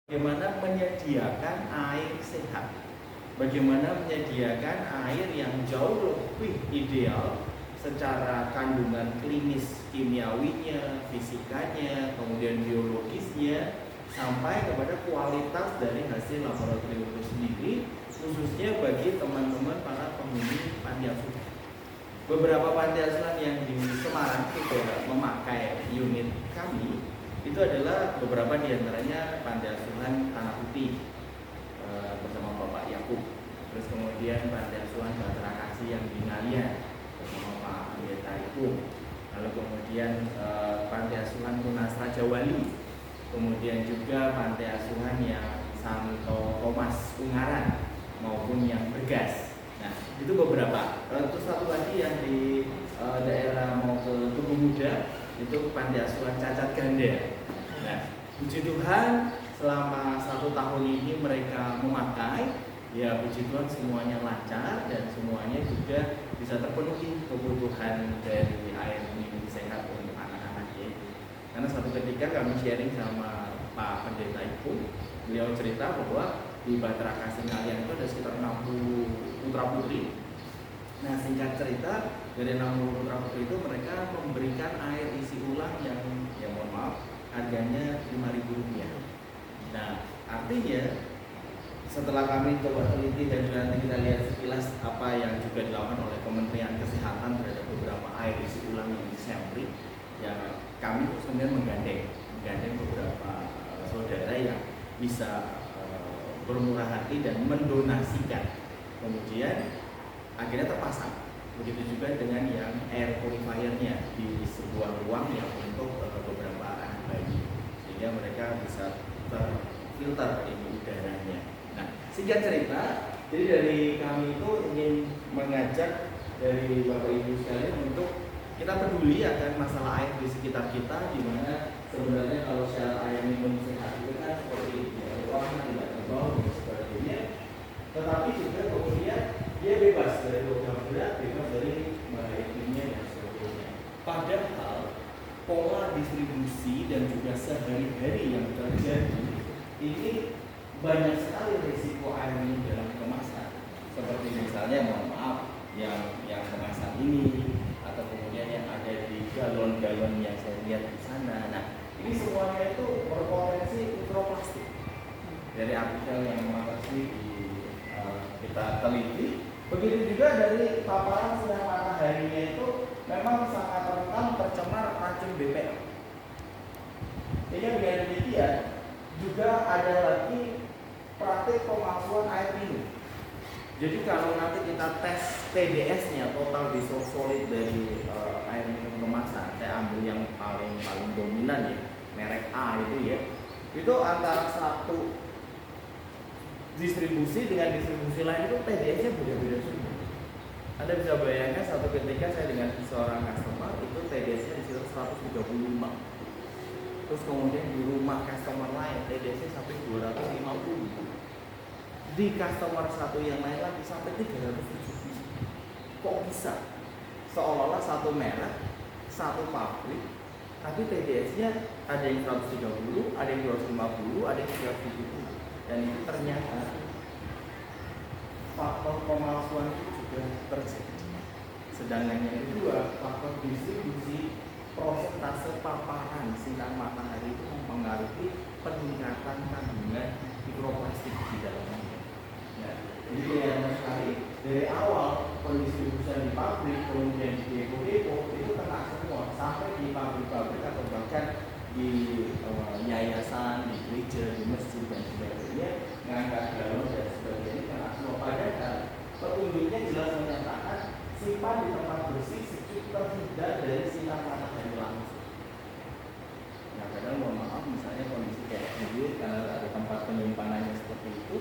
Bagaimana menyediakan air sehat, bagaimana menyediakan air yang jauh lebih ideal secara kandungan klinis kimiawinya, fisikanya, kemudian biologisnya, sampai kepada kualitas dari hasil laboratorium itu sendiri, khususnya bagi teman-teman para penghuni panti asuhan. Beberapa panti asuhan yang di Semarang juga memakai unit kami, itu adalah beberapa diantaranya panti asuhan Tanah Putih bersama Bapak Yakub, terus kemudian panti asuhan Batra Kasih yang di Ngalian bersama Pak Pendeta Ibu, lalu kemudian panti asuhan Tunas Raja Wali, kemudian juga panti asuhan yang Santo Thomas Ungaran maupun yang Bergas. Nah, itu beberapa. Terus satu lagi yang di daerah mau ke Tugu Muda, itu panti asuhan Cacat Ganda. Nah, puji Tuhan selama 1 tahun ini mereka memakai, ya puji Tuhan semuanya lancar dan semuanya juga bisa terpenuhi kebutuhan dari air minum sehat untuk anak-anaknya. Karena satu ketika kami sharing sama Pak Pendeta Ibu, beliau cerita bahwa di Batra Kasih Ngalian itu ada sekitar 60 putra putri. Nah, singkat cerita, dari 60 putra putri itu mereka memberikan air isi ulang yang mohon maaf harganya Rp5.000. Nah, artinya setelah kami coba teliti dan juga nanti kita lihat sekilas apa yang juga dilakukan oleh Kementerian Kesehatan terhadap beberapa air isi ulang yang disampling, ya kami sebenarnya menggandeng beberapa saudara yang bisa bermurah hati dan mendonasikan. Kemudian akhirnya terpasang. Begitu juga dengan yang air purifiernya di sebuah ruang yang untuk beberapa anak bayi, sehingga mereka bisa terfilter ini udaranya. Nah, singkat cerita, jadi dari kami itu ingin mengajak dari Bapak Ibu sekalian untuk kita peduli akan masalah air di sekitar kita, di mana sebenarnya kalau secara air minum sehat itu kan seperti ruangan tidak terbau dan sebagainya, tetapi juga kemudian dia bebas dari logam berat, bebas dari bahaya kimia dan sebagainya. Padahal pola distribusi dan juga sehari-hari yang terjadi ini banyak sekali risiko air minum dalam kemasan, seperti misalnya mohon maaf yang kemasan ini, atau kemudian yang ada di galon-galon yang saya lihat di sana. Nah, ini semuanya itu berpotensi mikroplastik. Dari artikel yang makasih kita teliti, begitu juga dari paparan sinar mataharinya itu memang sangat rentan tercemar racun BPA. Sehingga dengan demikian juga ada lagi praktik pemalsuan air minum. Jadi kalau nanti kita tes TDS-nya, total disolid dari air minum kemasan, saya ambil yang paling dominan ya, merek A itu ya, itu antara satu distribusi dengan distribusi lain itu TDS-nya beda-beda semua. Anda bisa bayangkan satu ketika saya dengan seorang customer itu TDS-nya di sekitar 135. Terus kemudian di rumah customer lain TDS-nya sampai 250. Di customer satu yang lain lagi sampai 370. Kok bisa? Seolah-olah satu merek, satu pabrik, tapi TDS-nya ada yang 130, ada yang 250, ada yang 370. Dan itu ternyata faktor pemalsuan itu juga terjadi. Sedangkan yang kedua, faktor distribusi prosentase paparan sinar matahari itu mempengaruhi peningkatan kandungan mikroplastik di dalamnya. Ya, jadi kelihatan sekali dari awal pendistribusian di pabrik, kemudian di depo-depo itu kena semua, sampai di pabrik-pabrik atau bahkan di yayasan, di gereja, di masjid dan sebagainya, ngangkat galon dan sebagainya kena semua. Padahal petunjuknya jelas menyatakan simpan di tempat bersih, sejuk, terhindar dari sinar matahari langsung. Nah, padahal mohon maaf, misalnya kondisi kayak gini, karena ada tempat penyimpanannya seperti itu,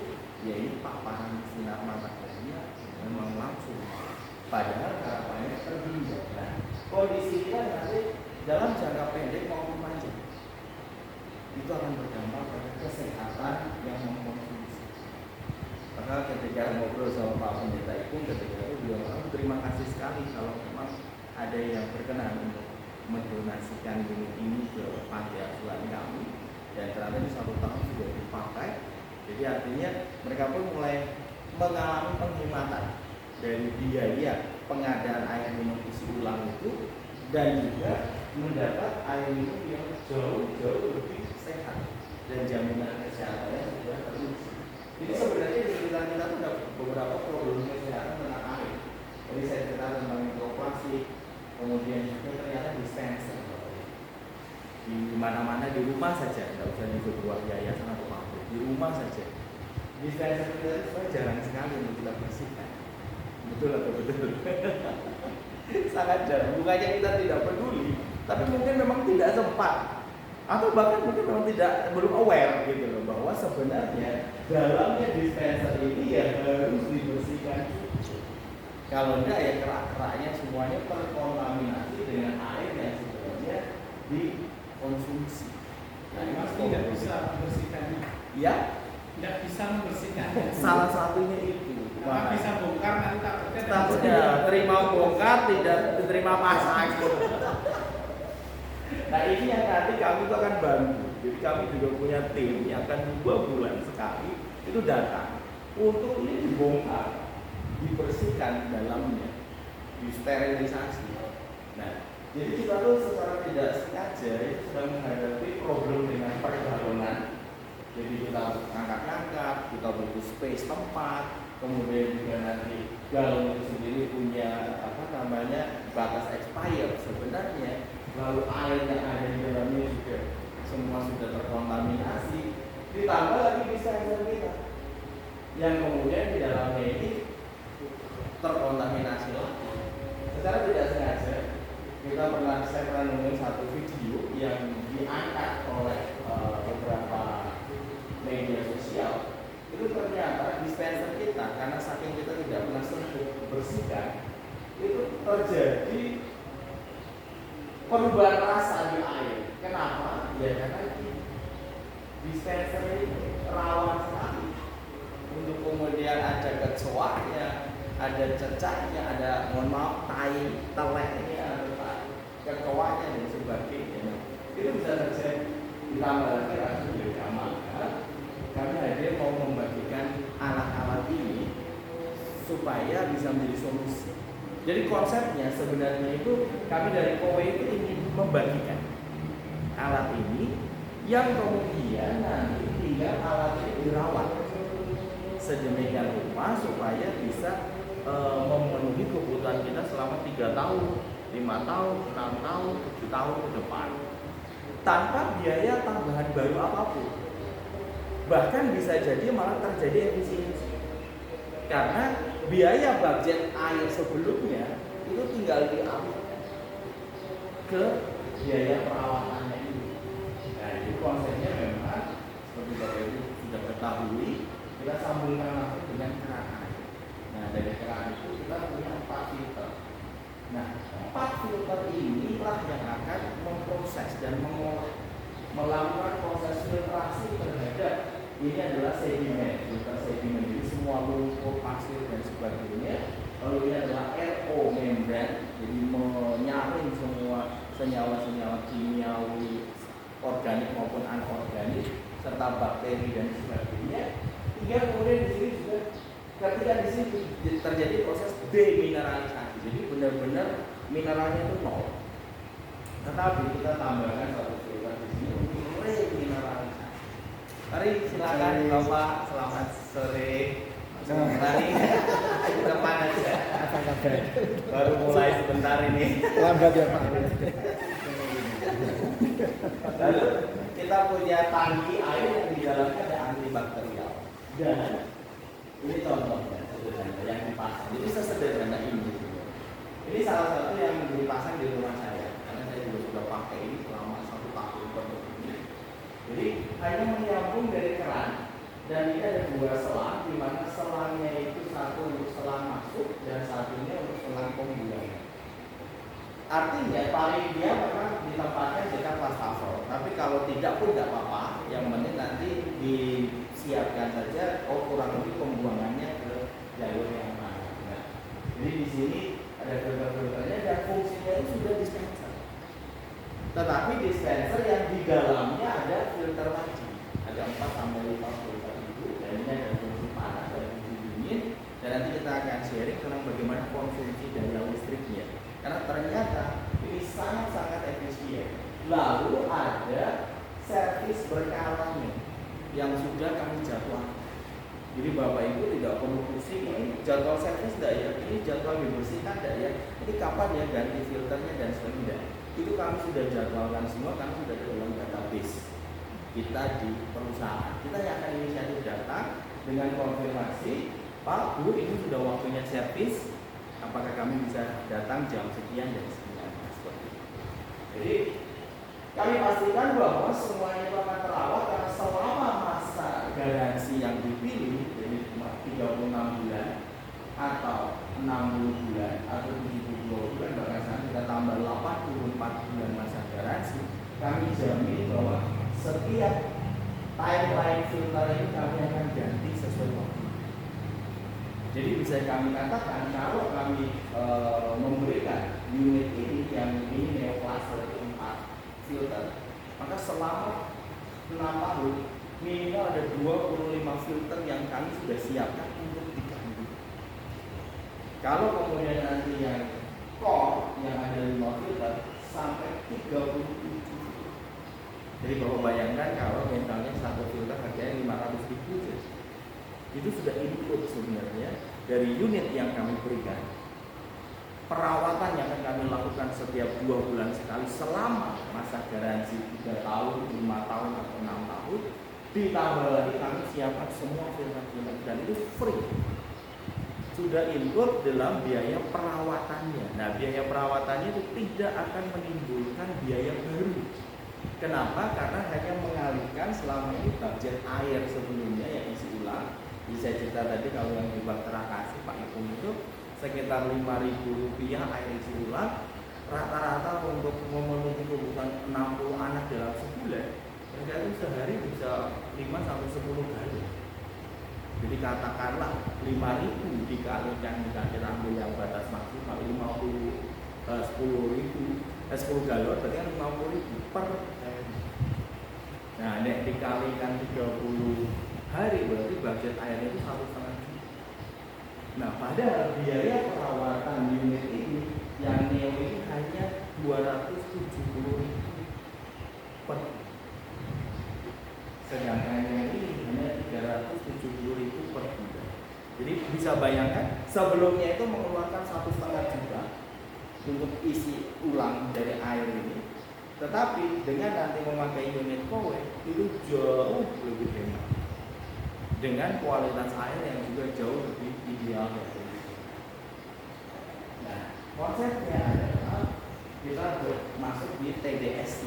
ya ini paparan sinar mataharinya memang langsung. Padahal harapannya terhindar. Nah, kondisi kita nanti dalam jangka pendek maupun panjang itu akan berdampak pada kesehatan yang mengkonsumsi. Maka ketika ngobrol sama Pak Pendeta Ibu, ketika itu bilang, terima kasih sekali kalau memang ada yang berkenan untuk mendonasikan unit ini ke panti asuhan kami, dan ternyata di 1 tahun sudah dipakai Jadi artinya mereka pun mulai mengalami penghematan dari biaya pengadaan air minum isi ulang itu, dan juga mendapat air minum yang jauh lebih sehat dan jaminan kesehatannya sudah teruji. Jadi sebenarnya di sekitar kita tuh ada beberapa problem kesehatan tentang air. Jadi saya cerita tentang mikroplastik, kemudian juga ternyata dispenser. Di mana-mana, di rumah saja, tidak usah di sebuah yayasan atau pabrik, di rumah saja. Dispenser kita itu sebenarnya jarang sekali untuk kita bersihkan. Betul atau betul? Sangat jarang. Bukannya kita tidak peduli, tapi mungkin memang tidak sempat, atau bahkan mungkin memang belum aware gitu loh, bahwa sebenarnya dalamnya dispenser ini ya harus dibersihkan. Kalau enggak ya kerak-keraknya semuanya terkontaminasi dengan air yang sebenarnya dikonsumsi. Nah, Mas tidak bisa membersihkannya. Ya, tidak bisa membersihkannya. salah satunya itu. Karena bisa bongkar nanti takutnya terima bongkar tidak diterima pasang. Nah ini yang nanti kami itu akan bantu. Jadi kami juga punya tim yang akan 2 bulan sekali itu datang untuk ini dibongkar, dibersihkan dalamnya, disterilisasi. Nah, jadi kita tuh secara tidak sengaja itu sedang menghadapi problem dengan pergalongan. Jadi kita angkat-angkat, kita butuh space tempat, kemudian juga nanti galon itu sendiri punya batas expire sebenarnya. Lalu air yang ada di dalamnya juga semua sudah terkontaminasi, ditambah lagi dispenser kita yang kemudian di dalamnya ini terkontaminasi lagi. Secara tidak sengaja saya pernah nonton satu video yang diangkat oleh beberapa media sosial. Itu ternyata dispenser kita, karena saking kita tidak pernah bersihkan, itu terjadi perubahan rasa di air. Kenapa? Ya karena dispenser ini rawan sekali untuk kemudian ada kecoaknya, ada cecaknya, ada tai, teleknya, ada kecoaknya dan sebagainya. Itu bisa terjadi. Ditambah lagi rasa juga maka kami hadir mau membagikan alat-alat ini supaya bisa menjadi solusi. Jadi konsepnya sebenarnya itu kami dari Kowe itu ingin membagikan alat ini yang kemudian nanti tinggal alat ini dirawat sedemikian rupa supaya bisa memenuhi kebutuhan kita selama 3 tahun, 5 tahun, 6 tahun, 7 tahun ke depan tanpa biaya tambahan baru apapun. Bahkan bisa jadi malah terjadi efisiensi karena biaya budget air sebelumnya itu tinggal diambil ke biaya perawatannya ini. Nah itu konsepnya memang seperti Bapak Ibu sudah ketahui, kita sambungkan langsung dengan keran air. Nah dari keran itu kita punya 4 filter. Nah 4 filter inilah yang akan memproses dan mengolah, melakukan proses filtrasi terhadap ini adalah sedimen, filter sedimen. Jadi semua lumpur, pasir dan sebagainya. Lalu ini adalah RO membran, jadi menyaring semua senyawa-senyawa kimiawi, organik maupun anorganik, serta bakteri dan sebagainya. Hingga kemudian di sini juga ketika di sini terjadi proses demineralisasi, jadi benar-benar mineralnya itu nol. Tetapi kita tambahkan satu filter di sini untuk remineralisasi. Mari silakan Bapak, selamat sore. Mari ke depan aja. Baru mulai sebentar ini. Lambat ya Pak. Lalu kita punya tangki air yang di dalamnya ada antibakterial. Dan ini contohnya sederhana yang dipasang. Jadi sesederhana ini. Ini salah satu yang dipasang di rumah saya. Karena saya juga sudah pakai ini selama 1 tahun ini. Jadi hanya menyambung dari keran dan ini ada 2 selang, di mana selangnya itu satu untuk selang masuk dan satunya untuk selang pembuangan. Artinya paling dia memang ditempatkan dekat wastafel, tapi kalau tidak pun tidak apa-apa. Yang penting nanti disiapkan saja kurang lebih pembuangannya ke jalur yang mana. Nah, jadi di sini ada filter-filternya dan fungsinya itu sudah dispenser. Tetapi dispenser yang di dalamnya ada filter lagi, ada 4 sampai 5 filter itu, dan bagaimana konsumsi daya listriknya. Karena ternyata ini sangat-sangat efisien. Lalu ada servis berkalanya yang sudah kami jadwalkan. Jadi Bapak Ibu tidak perlu pusing, ini jadwal servis tidak ya, ini jadwal dibersihkan tidak ya, ini kapan ya ganti filternya dan sebagainya. Itu kami sudah jadwalkan semua, kami sudah di dalam database kita di perusahaan. Kita yang akan inisiatif datang dengan konfirmasi, Pak, Bu, ini sudah waktunya servis, apakah kami bisa datang jam sekian dan sekian, seperti itu. Jadi kami pastikan bahwa semuanya itu akan terawat karena selama masa garansi yang dipilih, jadi 36 bulan atau 60 bulan atau 72 bulan, bahkan saat kita tambah 84 bulan masa garansi, kami jamin bahwa setiap timeline filter ini kami akan ganti sesuai waktu. Jadi bisa kami katakan kalau kami memberikan unit ini yang ini neoclaster 4 filter, maka selama 6 tahun minimal ada 25 filter yang kami sudah siapkan untuk diganti. Kalau kemudian nanti yang core yang ada 5 filter sampai 37. Jadi Bapak bayangkan kalau misalnya satu filter harganya 500.000, itu sudah input sebenarnya dari unit yang kami berikan. Perawatan yang akan kami lakukan setiap 2 bulan sekali selama masa garansi 3 tahun, 5 tahun, atau 6 tahun. Ditambah lagi kami siapkan semua filter-filter dan itu free. Sudah include dalam biaya perawatannya. Nah, biaya perawatannya itu tidak akan menimbulkan biaya baru. Kenapa? Karena hanya mengalihkan selama ini budget air sebelumnya yang isi ulang. Bisa cerita tadi kalau yang di Bahtera Kasih Pak Ipung itu sekitar Rp5.000 air isi ulang, rata-rata untuk memenuhi kebutuhan 60 anak dalam sebulan, mereka itu sehari bisa 5-10 kali. Jadi katakanlah 5.000 dikalikan jika kita ambil yang batas maksimal 10 galon berarti kan 50.000 per hari. Nah, nek dikalikan 30 hari berarti budget airnya itu 1,5 juta. Nah, padahal biaya perawatan unit ini yang neo ini hanya 270.000 per. Sedangkan yang ini hanya 370.000 per bulan. Jadi bisa bayangkan sebelumnya itu mengeluarkan 1,5 juta untuk isi ulang dari air ini. Tetapi dengan nanti memakai unit kowe itu jauh lebih hemat. Dengan kualitas air yang juga jauh lebih ideal. Nah, konsepnya adalah kita masuk di TDS,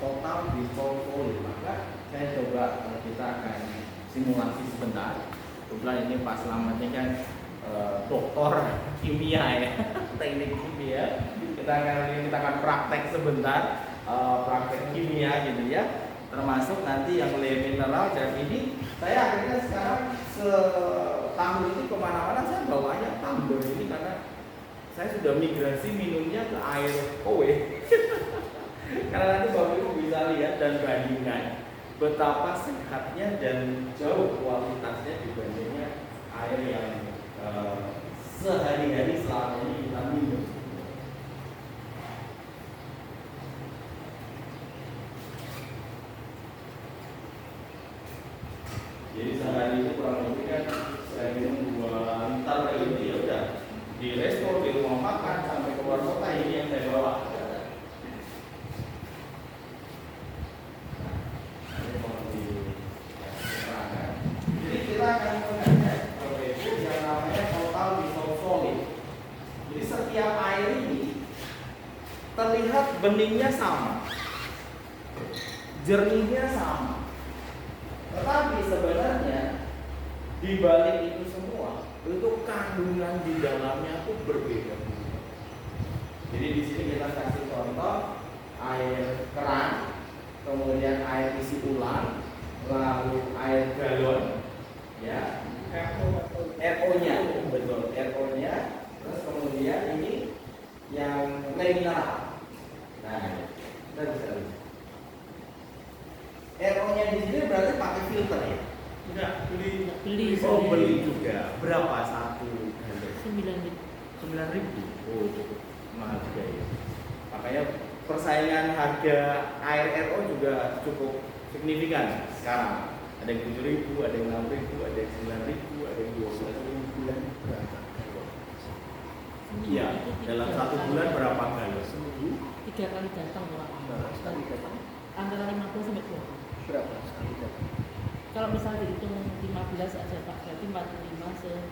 total default volume. Maka saya coba kita akan simulasi sebentar. Kebetulan ini Pak Slametnya kan doktor kimia ya, teknik kimia. Kita akan praktek sebentar, praktek kimia gitu ya. Termasuk nanti yang le mineral dan ini saya akhirnya sekarang setahun itu kemana-mana saya bawanya tumbler ini karena saya sudah migrasi minumnya ke air kowe. Karena nanti Bapak Ibu bisa lihat dan bandingkan betapa sehatnya dan jauh kualitasnya dibandingnya air yang sehari-hari selama ini kita minum. Jadi sehari itu kurang lebih kan saya minum 2 liter ini ya udah di resto, di rumah makan sampai ke luar kota ini yang saya bawa. Jadi kita akan mengecek yang namanya total default volume. Jadi setiap air ini terlihat beningnya sama, jernihnya sama. Tetapi sebenarnya di balik itu semua itu kandungan di dalamnya itu berbeda. Jadi di sini kita kasih contoh air keran, kemudian air isi ulang, lalu air galon, ya, RO-nya, betul, RO-nya, terus kemudian ini yang mineral. Nah, kita bisa lihat. RO-nya di sini berarti pakai filter ya? Enggak, beli. Oh, beli juga. Berapa satu? 9 liter. 9.000. Oh, cukup mahal juga ya. Makanya persaingan harga air RO juga cukup signifikan sekarang. Ada yang 7.000, ada yang 6.000, ada yang 9.000, ada yang 12.000 bulan berapa? Iya, dalam 1 bulan berapa kali? Seminggu 3 kali datang orang. sekali datang. Antara 50 sampai 20. Berapa sekali datang? Kalau misalnya dihitung 15 aja Pak, berarti 45 seminggu.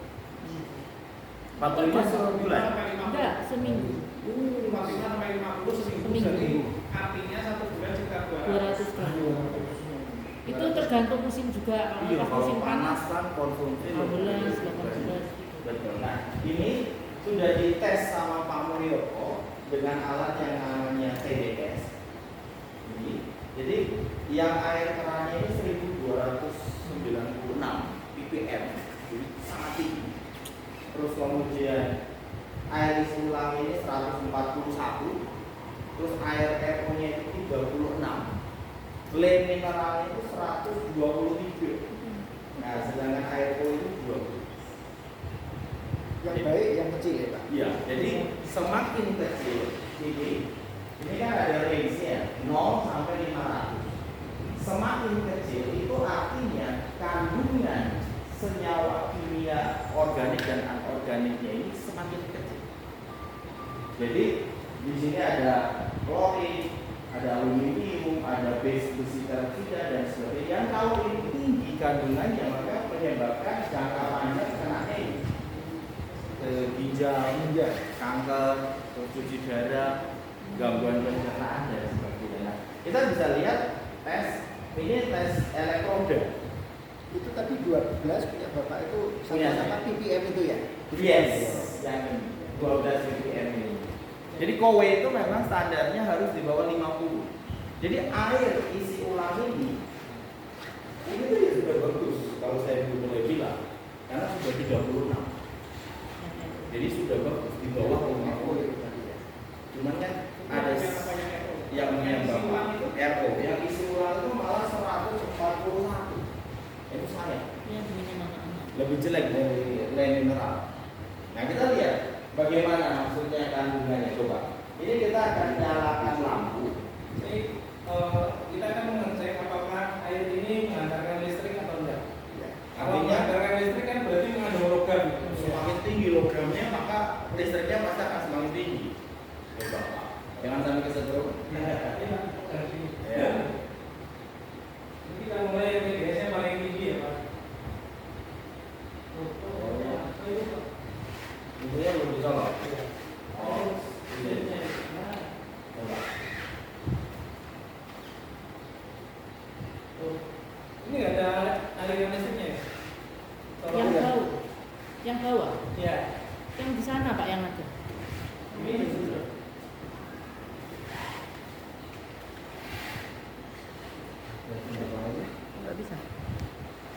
45 sebulan. Enggak, seminggu. 45 sampai 50 seminggu. Seminggu. Jadi artinya 1 bulan sekitar 200 gram. Itu tergantung musim juga. Iya, Pas kalau musim panas panas kan konsumsi 15, lebih. 18 gitu. Betul. Nah, ini sudah dites sama Pak Mulyoko dengan alat yang namanya TDS. Jadi yang air kerannya ini 1296 ppm, jadi sangat tinggi. Terus kemudian air isi ulang ini 141, terus air RO-nya itu 36, lem mineralnya itu 123. Nah, sedangkan air O itu 20. Yang baik yang kecil ya Pak. Iya, jadi semakin kecil ini kan ada range-nya 0 sampai 500. Semakin kecil itu artinya kandungan senyawa kimia organik dan anorganiknya ini semakin kecil. Jadi di sini ada klorin, ada aluminium, ada besi peroksida dan sebagainya. Yang kalau ini tinggi kandungannya maka menyebabkan jangka panjang kena AIDS, ginjal, kanker, cuci darah, gangguan pencernaan dan sebagainya. Nah, kita bisa lihat ini tes elektroda. Itu tadi 12 punya Bapak itu Punya sama-sama ppm itu ya? Yes, yang 12 ppm ini. Jadi kowe itu memang standarnya harus di bawah 50. Jadi air isi ulang ini tuh ya sudah bagus kalau saya boleh bilang, karena sudah 36. Jadi sudah bagus di bawah 50. Cuman kan ada yang menyebabkan RO, yang isi ulang itu malah 141. Itu sayang. Ya, diminum anak-anak. Lebih jelek dari lem mineral. Nah, kita lihat bagaimana maksudnya kandungannya. Coba. Ini kita akan nyalakan lampu. Jadi kita akan mengecek apakah air ini menghantarkan listrik atau enggak. Ya. Kalau Artinya menghantarkan listrik kan berarti mengandung logam. semakin tinggi logramnya maka listriknya pasti akan semakin tinggi. Coba, Pak. Jangan sampai kesetrum. Ya. Ini kita mulai biasanya paling tinggi ya Pak. Itu ya belum bisa loh. Oh, ini. Coba. Ini nggak ada aliran listriknya ya? Yang bau. Yang bawah. Ya. Yang di sana Pak yang ada. Ini sudah. Enggak bisa.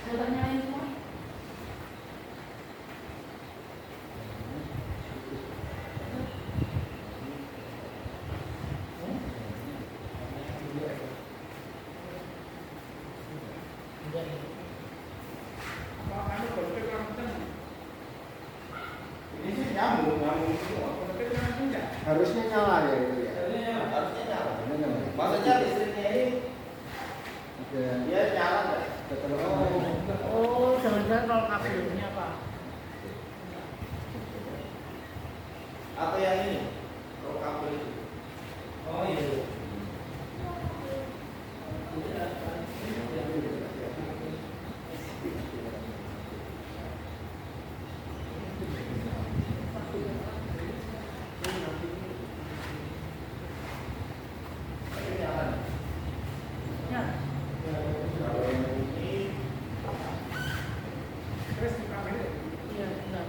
Saya nyalain semua. Apa anu berarti kurang kencang? Ini sih nyambung semua. Berarti kurang kencang. Harusnya nyala ya itu ya. Harusnya nyala. Harusnya nyala. Harusnya nyala. Maksudnya listriknya ini Ada dia nyala nggak? Oh, jangan-jangan kalau kabelnya Pak. Atau yang ini? Kalau kabel itu. Oh iya. Tapi nyala. Ya. Kalau yang ini Terus di kamera. Iya, benar.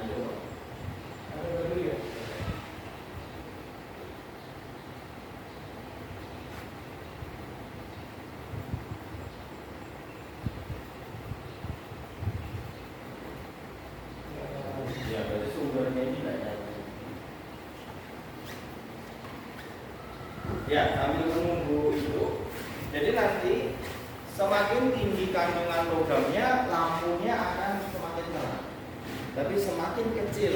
ayo. Ada dulu ya. Ya, berarti sumbernya ini nggak ada. Ya, sambil menunggu itu, jadi nanti semakin tinggi kandungan logamnya, lampunya akan semakin terang. Tapi semakin kecil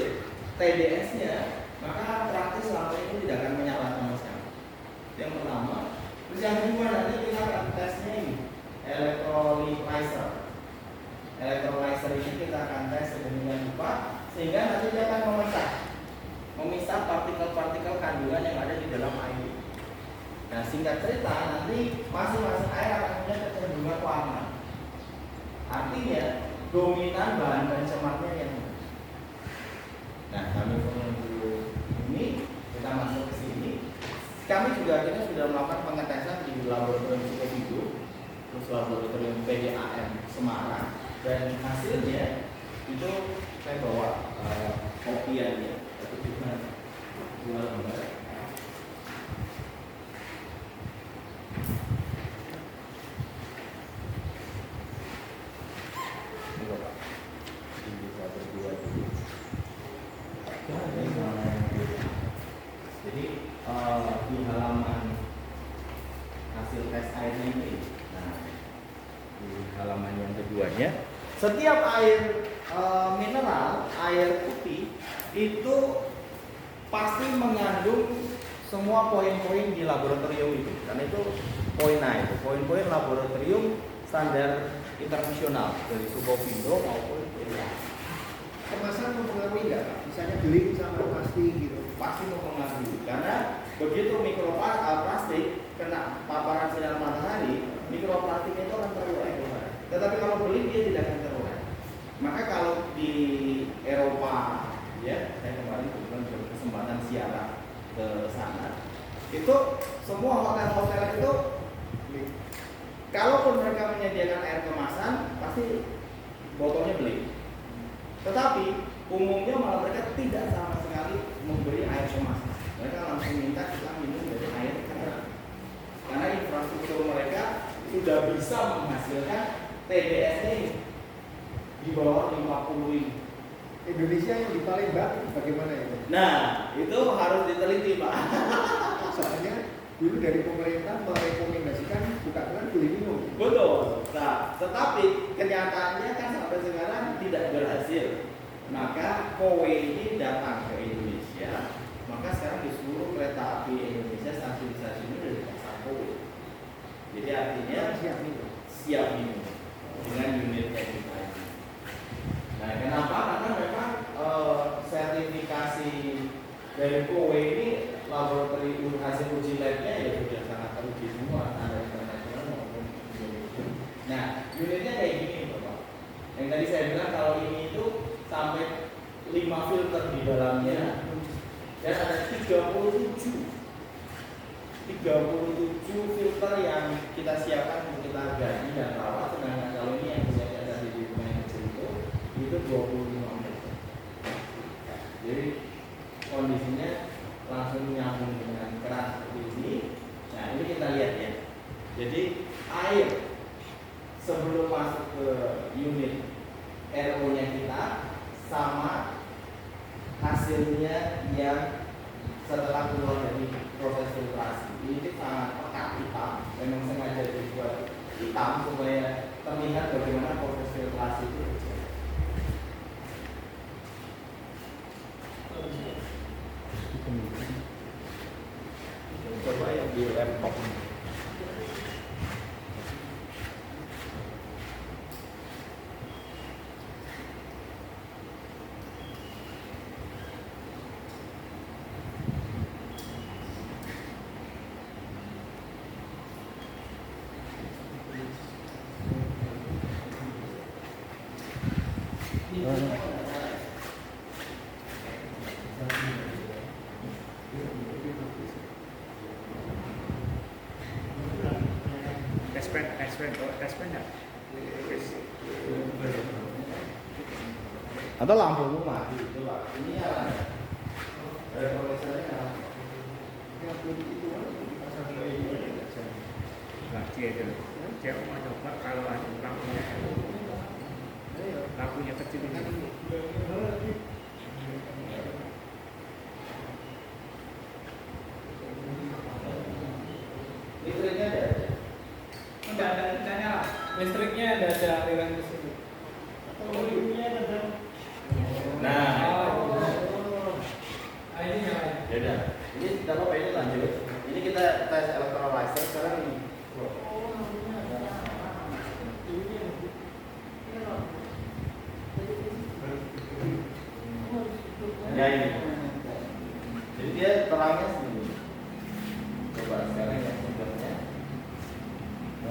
TDS-nya, maka praktis lampu ini tidak akan menyala sama sekali. Yang pertama. Terus yang kedua nanti kita akan tesnya ini, electrolyzer. Electrolyzer ini kita akan tes sedemikian rupa sehingga nanti dia akan memisah partikel-partikel kandungan yang ada di dalam air. Nah, singkat cerita, nanti masing-masing air akan punya kecenderungan warna. Artinya, dominan bahan pencemarnya yang mana. Nah, kami menunggu ini, kita masuk ke sini. Kami juga akhirnya sudah melakukan pengetesan di laboratorium Psikovido, terus laboratorium PDAM Semarang, dan hasilnya itu saya bawa kopiannya, itu cuma 2 lembar. Jadi di halaman hasil tes airnya ini, nah di halaman yang keduanya, setiap air mineral, air putih itu pasti mengandung semua poin-poin di laboratorium itu, karena itu poin-poin laboratorium standar internasional dari Psikovido maupun PDA. Kemasan mempengaruhi nggak, Pak? Misalnya beli sama plastik gitu. Pasti mempengaruhi karena begitu mikroplastik kena paparan sinar matahari, mikroplastiknya itu akan terurai. Tetapi kalau beli dia tidak akan terurai. Maka kalau di Eropa, ya, saya kemarin kebetulan berkesempatan siaran ke sana, itu semua hotel-hotel itu, kalaupun mereka menyediakan air kemasan, pasti botolnya beli. Tetapi umumnya malah mereka tidak sama sekali memberi air kemasan. Mereka langsung minta kita minum dari air keran. Karena infrastruktur mereka sudah bisa menghasilkan TDS ini di bawah 50 ini. Indonesia yang di Palembang bagaimana itu? Nah, itu harus diteliti, Pak. Soalnya dulu dari pemerintah merekomendasikan buka keran boleh minum. Betul. Nah, tetapi kenyataannya kan sampai sekarang tidak berhasil. Maka Kowe ini datang ke Indonesia. Maka sekarang di seluruh kereta api Indonesia stasiun-stasiun ini sudah dipasang Kowe. Jadi artinya siap minum dengan unit kayak kita ini. Nah, kenapa? Karena memang sertifikasi dari Kowe ini laboratorium hasil uji labnya ya sudah sangat teruji semua standar internasional maupun Indonesia. Nah, unitnya kayak gini, Bapak. Yang tadi saya bilang kalau ini itu sampai 5 filter di dalamnya dan ada 37 filter yang kita siapkan untuk kita ganti dan rawat. Sedangkan kalau ini yang saya ada di rumah yang kecil itu 25 meter. Jadi kondisinya langsung nyambung dengan keran seperti ini. Nah, ini kita lihat ya. Jadi air sebelum masuk ke unit RO-nya kita sama hasilnya yang setelah keluar dari proses filtrasi. Ini sangat pekat hitam, memang sengaja dibuat hitam supaya terlihat bagaimana proses filtrasi itu terjadi. Coba yang di laptop. Tespen ya? Atau lampu mati itu Pak. Ini nyala. Ada kompresornya nyala. Yang belum itu pasang Nggak itu. Dia mau coba kalau ada lampunya kecil ini. Listriknya ada. Tidak nyala. tidak ada aliran ke sini. Nah, Ini yang lain. ya udah. Ini tidak apa-apa, ini lanjut. Ini kita tes electrolyzer sekarang ini. Ya ini. Jadi dia terangnya segini. Coba sekarang ya contohnya.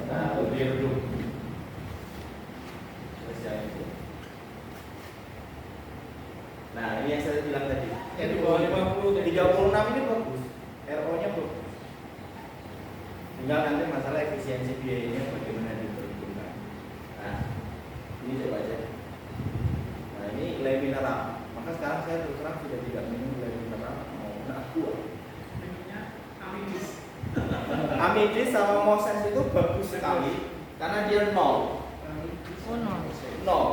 Nah, lebih redup. Terus yang itu. Nah, ini yang saya bilang tadi. Yang di bawah 50, 36 ini bagus. RO-nya bagus. Tinggal nanti masalah efisiensi biayanya bagaimana diperhitungkan. Nah, ini coba aja. Nah, ini gulai mineral. Maka sekarang saya terus terang sudah tidak minum gulai mineral, mau aqua. Minumnya Amidis. Amidis sama Moses itu bagus sekali karena dia nol. Oh no, Nol.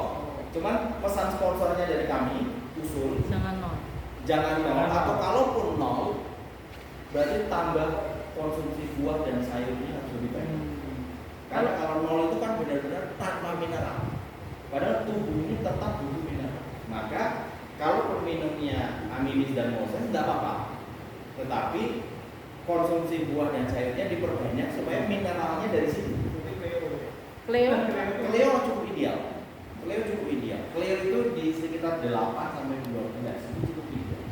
Cuman pesan sponsornya dari kami usul jangan no. jangan nol atau kalaupun nol berarti tambah konsumsi buah dan sayurnya harus lebih banyak. Karena kalau nol itu kan benar-benar tanpa mineral. Padahal tubuh ini tetap butuh mineral. Maka kalau minumnya Amidis dan Moses tidak apa-apa. Tetapi konsumsi buah dan sayurnya diperbanyak supaya mineralnya dari situ. Cleo, Cleo cukup ideal. Cleo cukup ideal. Cleo itu di sekitar 8 sampai 12 itu cukup ideal.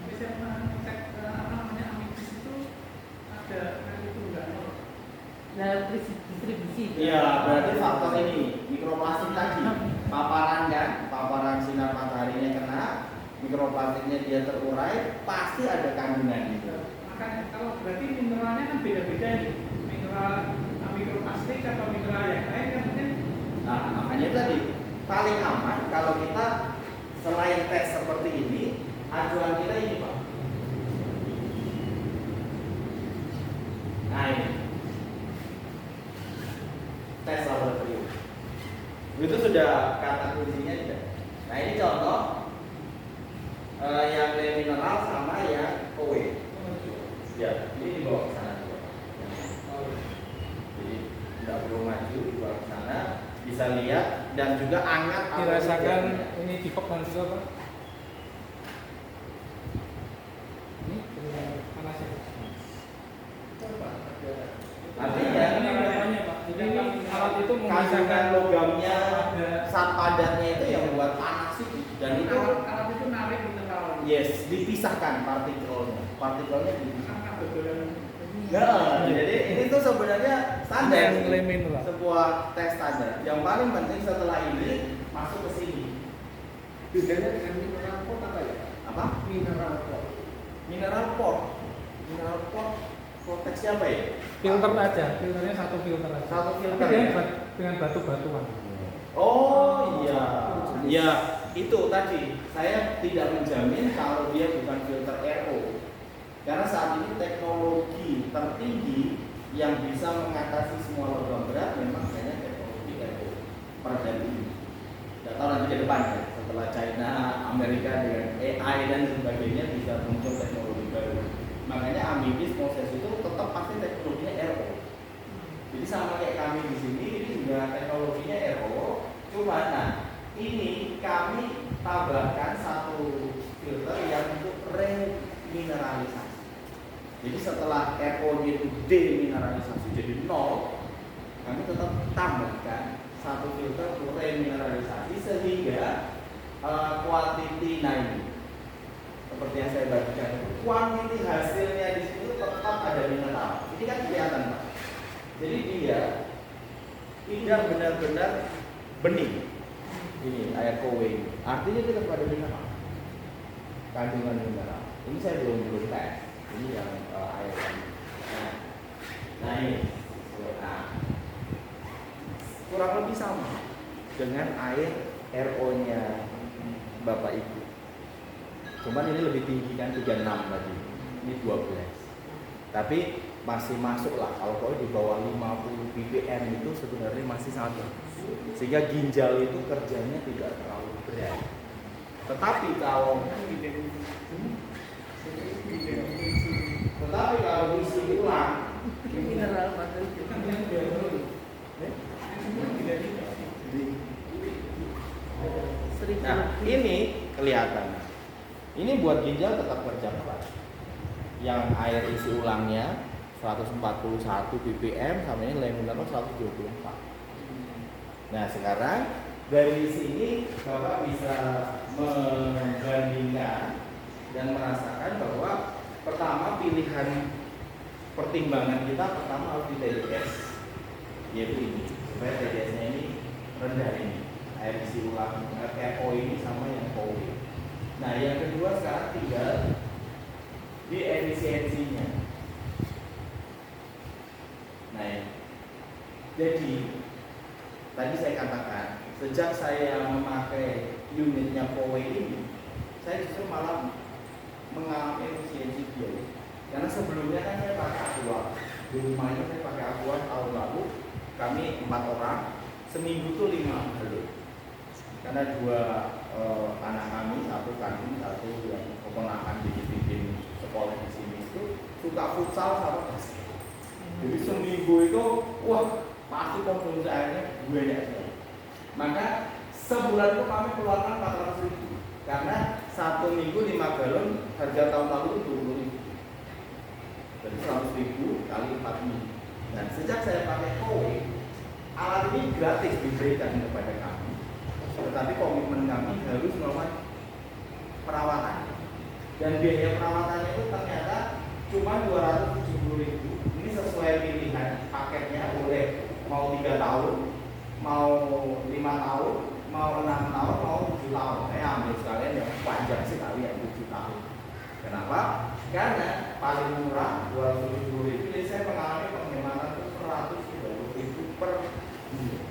Tapi saya pernah cek apa namanya Amidis itu ada itu enggak nol. dalam distribusi. Iya, berarti faktor ini mikroplastik tadi. Paparan kan, paparan sinar mataharinya kena, mikroplastiknya dia terurai, pasti ada kandungan gitu. Makanya kalau berarti mineralnya kan beda-beda nih. Mineral mikroplastik atau mineral yang lain kan mungkin. Nah, makanya tadi paling aman kalau kita selain tes seperti ini, acuan kita ini Pak. Nah ini tes laboratorium. Itu sudah kata kuncinya tidak. Nah ini contoh yang mineral sama yang OE. Ya, ini dibawa ke sana juga. Jadi tidak perlu maju, dibawa ke sana, bisa lihat dan juga hangat. Dirasakan ini dipok dan juga Pak. Ini panasnya. Artinya ini kelihatannya Pak. Jadi ini alat itu kandungan memisahkan logamnya, ada zat padatnya itu yang membuat panas itu. Dan itu alat itu narik mineral. yes, dipisahkan partikelnya dipisahkan. Sangat betul. Nah, jadi ini tuh sebenarnya standar, Nilai mineral. sebuah tes standar. Yang paling penting setelah ini masuk ke sini. Bedanya dengan mineral pot apa ya? Apa? Mineral pot. Mineral pot. Mineral pot konteksnya apa ya? Filter aja, filternya satu filter aja. Satu filter. Tapi Ya? dengan batu-batuan. Oh iya, ya itu tadi saya tidak menjamin kalau dia bukan filter RO. Karena saat ini teknologi tertinggi yang bisa mengatasi semua logam berat memang hanya teknologi RO per hari ini. Tidak tahu nanti ke depan ya, setelah China, Amerika dengan AI dan sebagainya bisa muncul teknologi baru. Makanya Amidis Moses itu tetap pasti teknologinya RO. Jadi sama kayak kami di sini, ini juga teknologinya RO. Cuma nah ini kami tambahkan satu filter yang untuk remineralisasi. Jadi setelah RO itu demineralisasi jadi nol, kami tetap tambahkan satu filter untuk remineralisasi sehingga quantity ini seperti yang saya bagikan, quantity hasilnya di situ tetap ada mineral. Ini kan kelihatan Pak. Jadi dia tidak benar-benar bening. Ini air kowe. Artinya dia tetap ada mineral. Kandungan mineral. Ini saya belum tes. Ini yang air ini. Nah ini. Nah, kurang lebih sama dengan air RO-nya Bapak Ibu. Cuman ini lebih tinggi kan 36 tadi. Ini 12. Tapi masih masuk lah. Kalau di bawah 50 ppm itu sebenarnya masih sangat bagus. Sehingga ginjal itu kerjanya tidak terlalu berat. Tetapi kalau diisi ulang mineral pada itu. Kan yang biasa dulu. Yang semua tidak Nah, ini kelihatan. Ini buat ginjal tetap kerja keras. Yang air isi ulangnya 141 ppm sama ini Lemunerol 124. Nah, sekarang dari sini Bapak bisa membandingkan dan merasakan bahwa pertama pilihan pertimbangan kita pertama harus di TDS, yaitu ini supaya TDS-nya ini rendah ini air isi ulang RO ini sama yang POW. Nah, yang kedua sekarang tinggal di efisiensinya. Nah, jadi tadi saya katakan sejak saya memakai unitnya POW ini, saya justru malah mengalami efisiensi biaya. Karena sebelumnya kan saya pakai aqua, di rumah itu saya pakai aqua tahun lalu, kami 4 orang, seminggu tuh 5 galon. Karena 2 anak kami, 1 kandung, 1 yang keponakan bikin sekolah di sini itu suka futsal sama basket. Jadi seminggu itu, wah pasti konsumsi airnya banyak sekali. Maka sebulan itu kami keluarkan 400.000 karena 1 minggu 5 galon, harga tahun lalu itu 20.000. Jadi 100.000 kali 4 minggu. Nah, sejak saya pakai POW, alat ini gratis diberikan kepada kami. Tetapi komitmen kami harus melakukan perawatan. Dan biaya perawatannya itu ternyata cuma 270.000. Ini sesuai pilihan paketnya, boleh mau 3 tahun, mau 5 tahun, mau 6 tahun, mau 7 tahun. Saya ambil sekalian yang panjang sekali yang 7 tahun. Kenapa? Karena paling murah 270.000. Jadi saya mengalami penghematan 130.000 per bulan.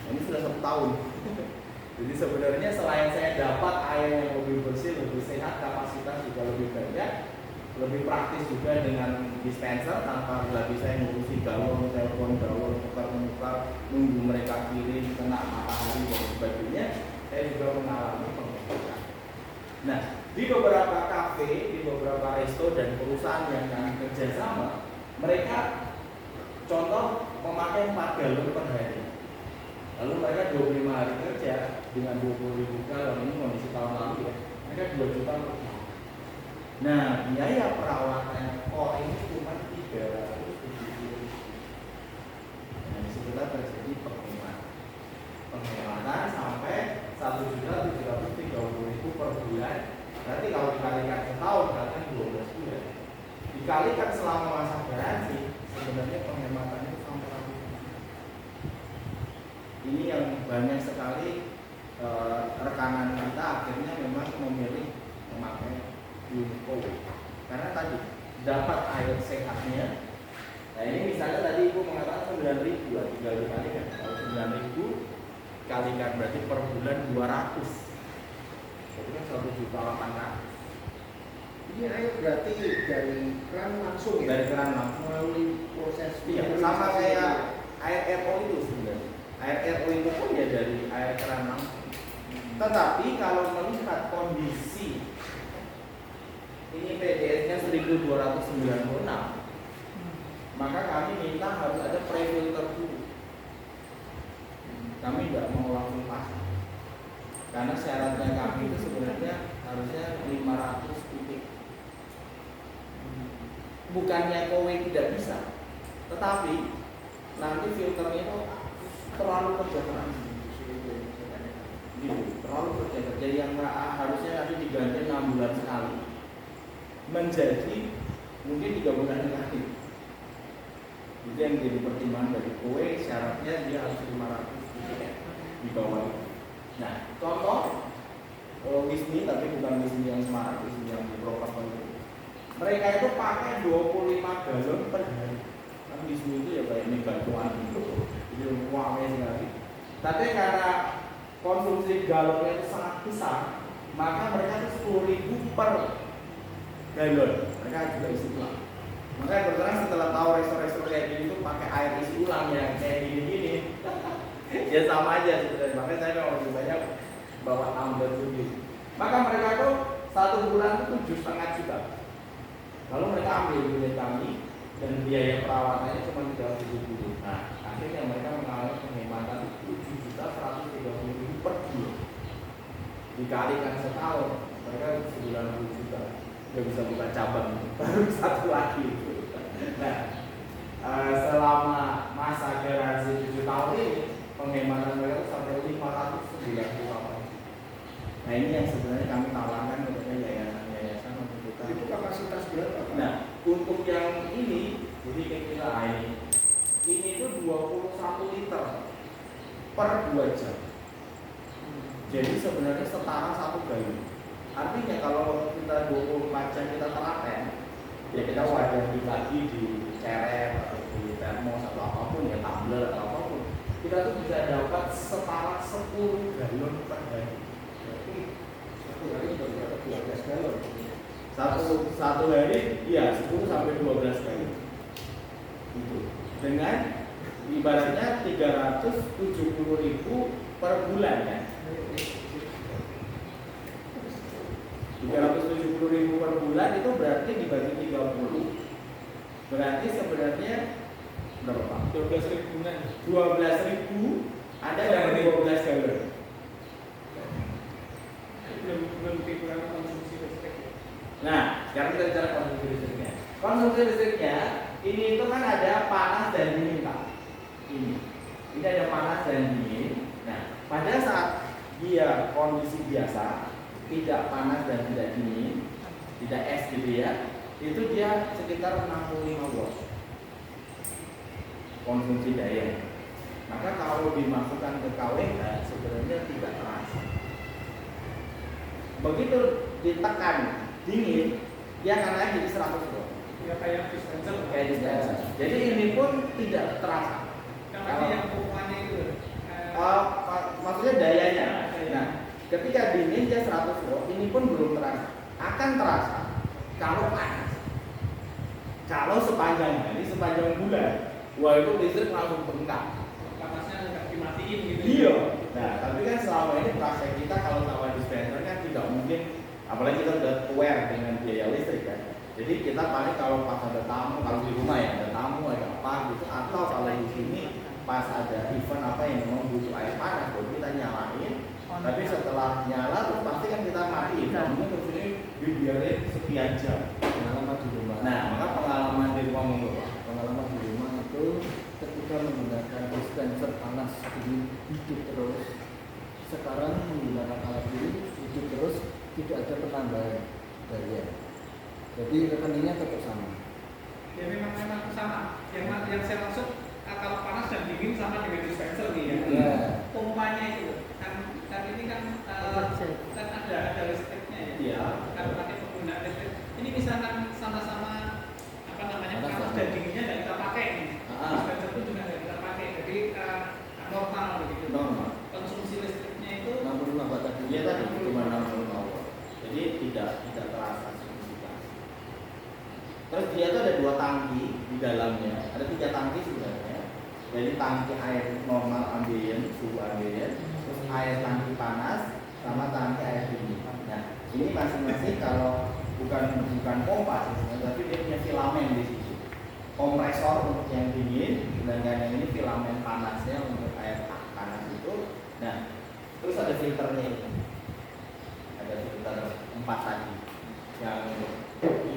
Ini sudah 1 tahun. Jadi sebenarnya selain saya dapat air yang lebih bersih, lebih sehat, kapasitas juga lebih banyak, lebih praktis juga dengan dispenser tanpa lagi saya ngurusi galon, telepon galon, tukar-menukar, nunggu mereka kirim, kena matahari dan sebagainya. Saya juga mengalami penghematan. Nah, di beberapa kafe, di beberapa resto dan perusahaan yang kami kerjasama, mereka contoh memakai 4 galon per hari. Lalu mereka 25 hari kerja dengan 20.000 galon, ini kondisi tahun lalu ya, mereka 2 juta per tahun. Nah, biaya perawatan ini cuma 370.000. Nah, disitulah terjadi penghematan sampai 1.730.000 per bulan. Berarti kalau dikalikan setahun, berarti 12 bulan. Dikalikan selama masa garansi, sebenarnya penghematannya sampai ratusan. Ini yang banyak sekali rekanan kita akhirnya memang memilih memakai unit POW. Karena tadi dapat air sehatnya. Nah, ini misalnya tadi Ibu mengatakan 9.000, tinggal dikalikan. Kalau 9.000 kalikan berarti per bulan 200. Jadi kan 1.800.000. Ini air berarti dari keran langsung ya? Dari keran langsung melalui proses sama kayak air RO itu sebenarnya. Air RO itu pun ya dari air keran langsung. Tetapi kalau melihat kondisi ini PDS-nya 1296, maka kami minta harus ada pre-filter dulu. Kami nggak mau langsung pasang. Karena syaratnya kami itu sebenarnya harusnya 500 titik. Bukannya POW tidak bisa, tetapi nanti filternya itu terlalu kerja keras. Gitu, terlalu kerja keras. Jadi yang harusnya nanti diganti 6 bulan sekali menjadi mungkin 3 bulan sekali. Itu yang jadi pertimbangan dari POW, syaratnya dia harus 500 titik di bawah. Nah, contoh Wismi, tapi bukan Wismi yang Semarang, Wismi yang di Purwokerto. Mereka itu pakai 25 galon per hari. Kan Wismi itu ya kayak megatuan gitu, jadi uangnya sekali. Tapi karena konsumsi galonnya itu sangat besar, maka mereka itu 10.000 per galon. Mereka juga isi ulang. Makanya berterang setelah tahu resto-resto kayak gini itu pakai air isi ulang yang kayak gini-gini. Ya sama aja sebenarnya. Makanya saya memang lebih banyak bawa tumbler sendiri. Maka mereka itu 1 bulan itu 7,5 juta. Lalu mereka ambil unit kami dan biaya perawatannya cuma 370. Nah, akhirnya mereka mengalami penghematan 7.130.000 per bulan. dikalikan setahun, mereka 90 juta. Udah bisa buka cabang baru satu lagi. Nah, selama masa garansi 7 tahun ini penghematan mereka sampai 590 tahun. Nah, ini yang sebenarnya kami tawarkan untuk yayasan untuk kita. Itu kapasitas berapa, Pak? Nah, untuk yang ini, jadi kira-kira ini itu 21 liter per 2 jam. Jadi sebenarnya setara 1 galon. Artinya kalau kita 24 jam kita telaten, ya kita wadah lagi di ceret atau di termos atau apapun ya, tumbler atau apapun, kita tuh bisa dapat setara 10 galon per hari. Berarti satu hari sudah berapa? 12 galon. Satu hari, iya 10 sampai 12 kali. Itu. Dengan ibaratnya 370.000 per bulan ya. 370.000 per bulan itu berarti dibagi 30. Berarti sebenarnya berapa Pak? 12.000 bulan. 12.000 ada dari 12 galon. Belum dikurangi konsumsi listrik. Nah, sekarang kita bicara konsumsi listriknya. Konsumsi listriknya ini itu kan ada panas dan dingin Pak. Ini ada panas dan dingin. Nah, pada saat dia kondisi biasa, tidak panas dan tidak dingin, tidak es gitu ya, itu dia sekitar 65 watt konsumsi daya. Maka kalau dimasukkan ke KWH sebenarnya tidak terasa. Begitu ditekan dingin, dia akan naik jadi 100 watt. Ya kayak dispenser. Kayak dispenser. Jadi ini pun tidak terasa. Kalau yang pokoknya itu. Maksudnya dayanya. Nah, ketika dingin dia 100 watt, ini pun belum terasa. Akan terasa kalau panas. Kalau sepanjang hari, sepanjang bulan, wah itu listrik langsung bengkak. Panasnya nggak dimatiin gitu. Iya. Nah, tapi kan selama ini praktek kita kalau sama dispenser kan tidak mungkin, apalagi kita udah aware dengan biaya listrik kan. Jadi kita paling kalau pas ada tamu, kalau di rumah ya ada tamu ada apa gitu, atau kalau di sini pas ada event apa yang memang butuh air panas, baru kita nyalain. Tapi setelah nyala tuh pasti kan kita matiin. Namun terus ini dibiarin sekian jam. Pengalaman di rumah. Nah, maka pengalaman di rumah Pengalaman di rumah itu ketika menggunakan dispenser panas dingin hidup terus, sekarang menggunakan alat ini hidup terus, tidak ada penambahan daya. Jadi rekeningnya tetap sama. Ya memang sama. Yang saya maksud kalau panas dan dingin sama dengan dispenser nih ya. Ya. Pompanya itu kan ini kan ada listriknya ya. Iya. Kan pakai penggunaan listrik. Ini misalkan sama-sama apa namanya panas dan dinginnya tidak kita pakai nih. Dispenser itu juga tidak kita pakai. Jadi normal begitu. Normal. Konsumsi listriknya itu 65 watt tadi. Iya tadi cuma 65 watt. Jadi tidak terasa signifikan. Terus dia tuh ada 2 tangki di dalamnya. Ada 3 tangki sebenarnya. Jadi tangki air normal ambien, suhu ambien, terus air tangki panas, sama tangki air dingin. Nah, ini masing-masing kalau bukan pompa sebenarnya, tapi dia punya filamen di situ. Kompresor untuk yang dingin, sedangkan yang ini filamen panasnya untuk air panas itu. Nah, terus ada filternya ini. Ada filter 4 tadi. Yang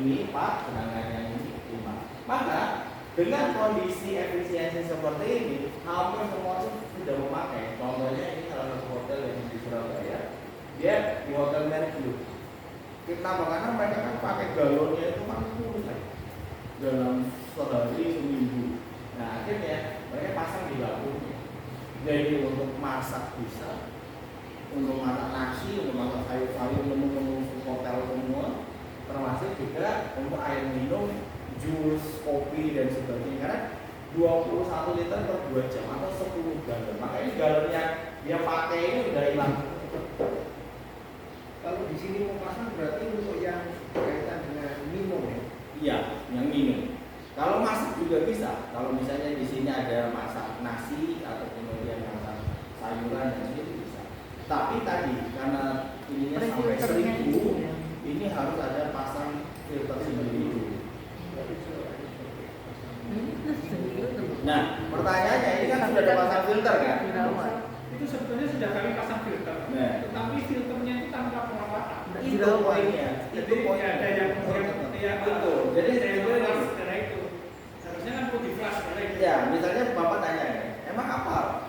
ini 4, sedangkan yang ini 5. Maka dengan kondisi efisiensi seperti ini, hampir semua sudah memakai. Contohnya ini salah satu hotel yang di Surabaya, dia di hotel merek Blue. Kenapa? Karena mereka kan pakai galonnya itu kan dalam sehari seminggu. Nah akhirnya mereka pasang di dapurnya. Jadi untuk masak bisa, untuk masak nasi, untuk masak sayur-sayur, menu-menu hotel semua, termasuk juga untuk air minum, jus, kopi dan sebagainya. Karena 21 liter per 2 jam atau 10 galon. Maka ini galon yang dia pakai ini udah hilang. Kalau di sini mau pasang berarti untuk yang berkaitan dengan minum ya? Iya, yang minum. Kalau masak juga bisa. Kalau misalnya di sini ada masak nasi atau kemudian masak sayuran dan itu bisa. Tapi tadi karena ininya sampai 1000, ini harus ada pasang filter sendiri dulu. Ini sendiri. Nah, pertanyaannya ini kan sudah ada pasang filter kan? itu sebetulnya sudah kami pasang filter, Nah. tetapi filternya itu tanpa perawatan. Itu poinnya. Jadi ada yang Betul. Jadi ada yang sebenarnya flash karena itu. Harusnya kan perlu di flash karena itu. ya, misalnya Bapak tanya, emang apa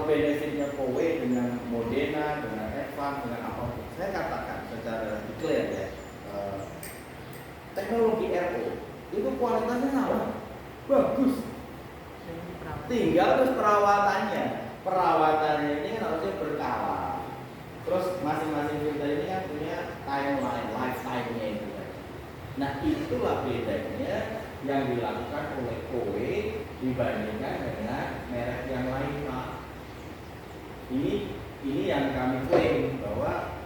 benefitnya Kowe dengan Modena, dengan Evan, dengan apapun? Saya katakan secara clear ya, teknologi RO itu kualitasnya sama, bagus. Tinggal terus perawatannya ini kan harusnya berkala. Terus masing-masing filter ini kan punya timeline, lifetime-nya itu. Nah itulah bedanya yang dilakukan oleh Kowe dibandingkan dengan merek yang lain, Pak. Ini yang kami klaim bahwa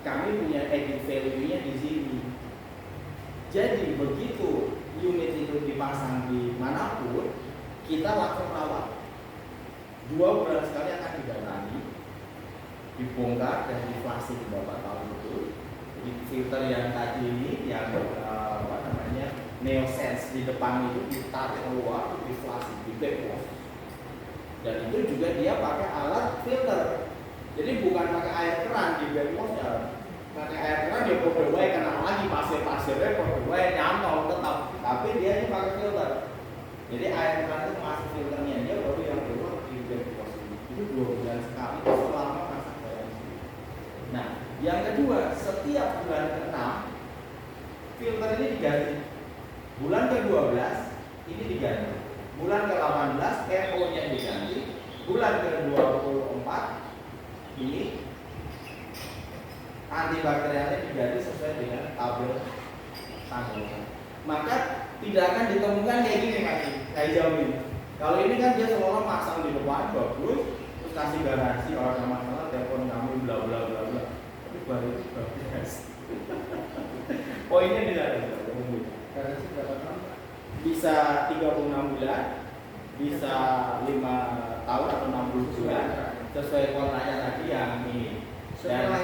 kami punya added value-nya di sini. Jadi begitu unit itu dipasang di manapun, kita langsung rawat. 2 bulan sekali akan didatangi, dibongkar dan diflasi, Bapak tahu betul. Jadi filter yang tadi ini, yang Neosense di depan itu ditarik keluar, diflasi, di backwash. Dan itu juga dia pakai alat filter. Jadi bukan pakai air keran di backwash-nya. Pakai air keran dia kode wae kena lagi pasir-pasirnya kode wae nyantol tetap. Tapi dia ini pakai filter. Jadi air keran itu masuk filternya, dia baru yang keluar di backwash ini. Itu 2 bulan sekali selama masa garansi. Nah, yang kedua, setiap bulan ke-6 filter ini diganti. Bulan ke-12 ini diganti. Bulan ke-18 RO-nya diganti. Bulan ke-24 ini antibakterialnya diganti sesuai dengan tabel tanggal. Maka tidak akan ditemukan kayak gini lagi, saya jamin. Kalau ini kan dia selalu pasang di depan bagus, terus kasih garansi orang ada masalah telepon kami bla bla bla bla. Tapi baru itu bagus. Poinnya bisa Garansi berapa tahun? bisa 36 bulan, bisa 5 tahun atau 60 bulan, sesuai kontraknya tadi yang ini. Setelah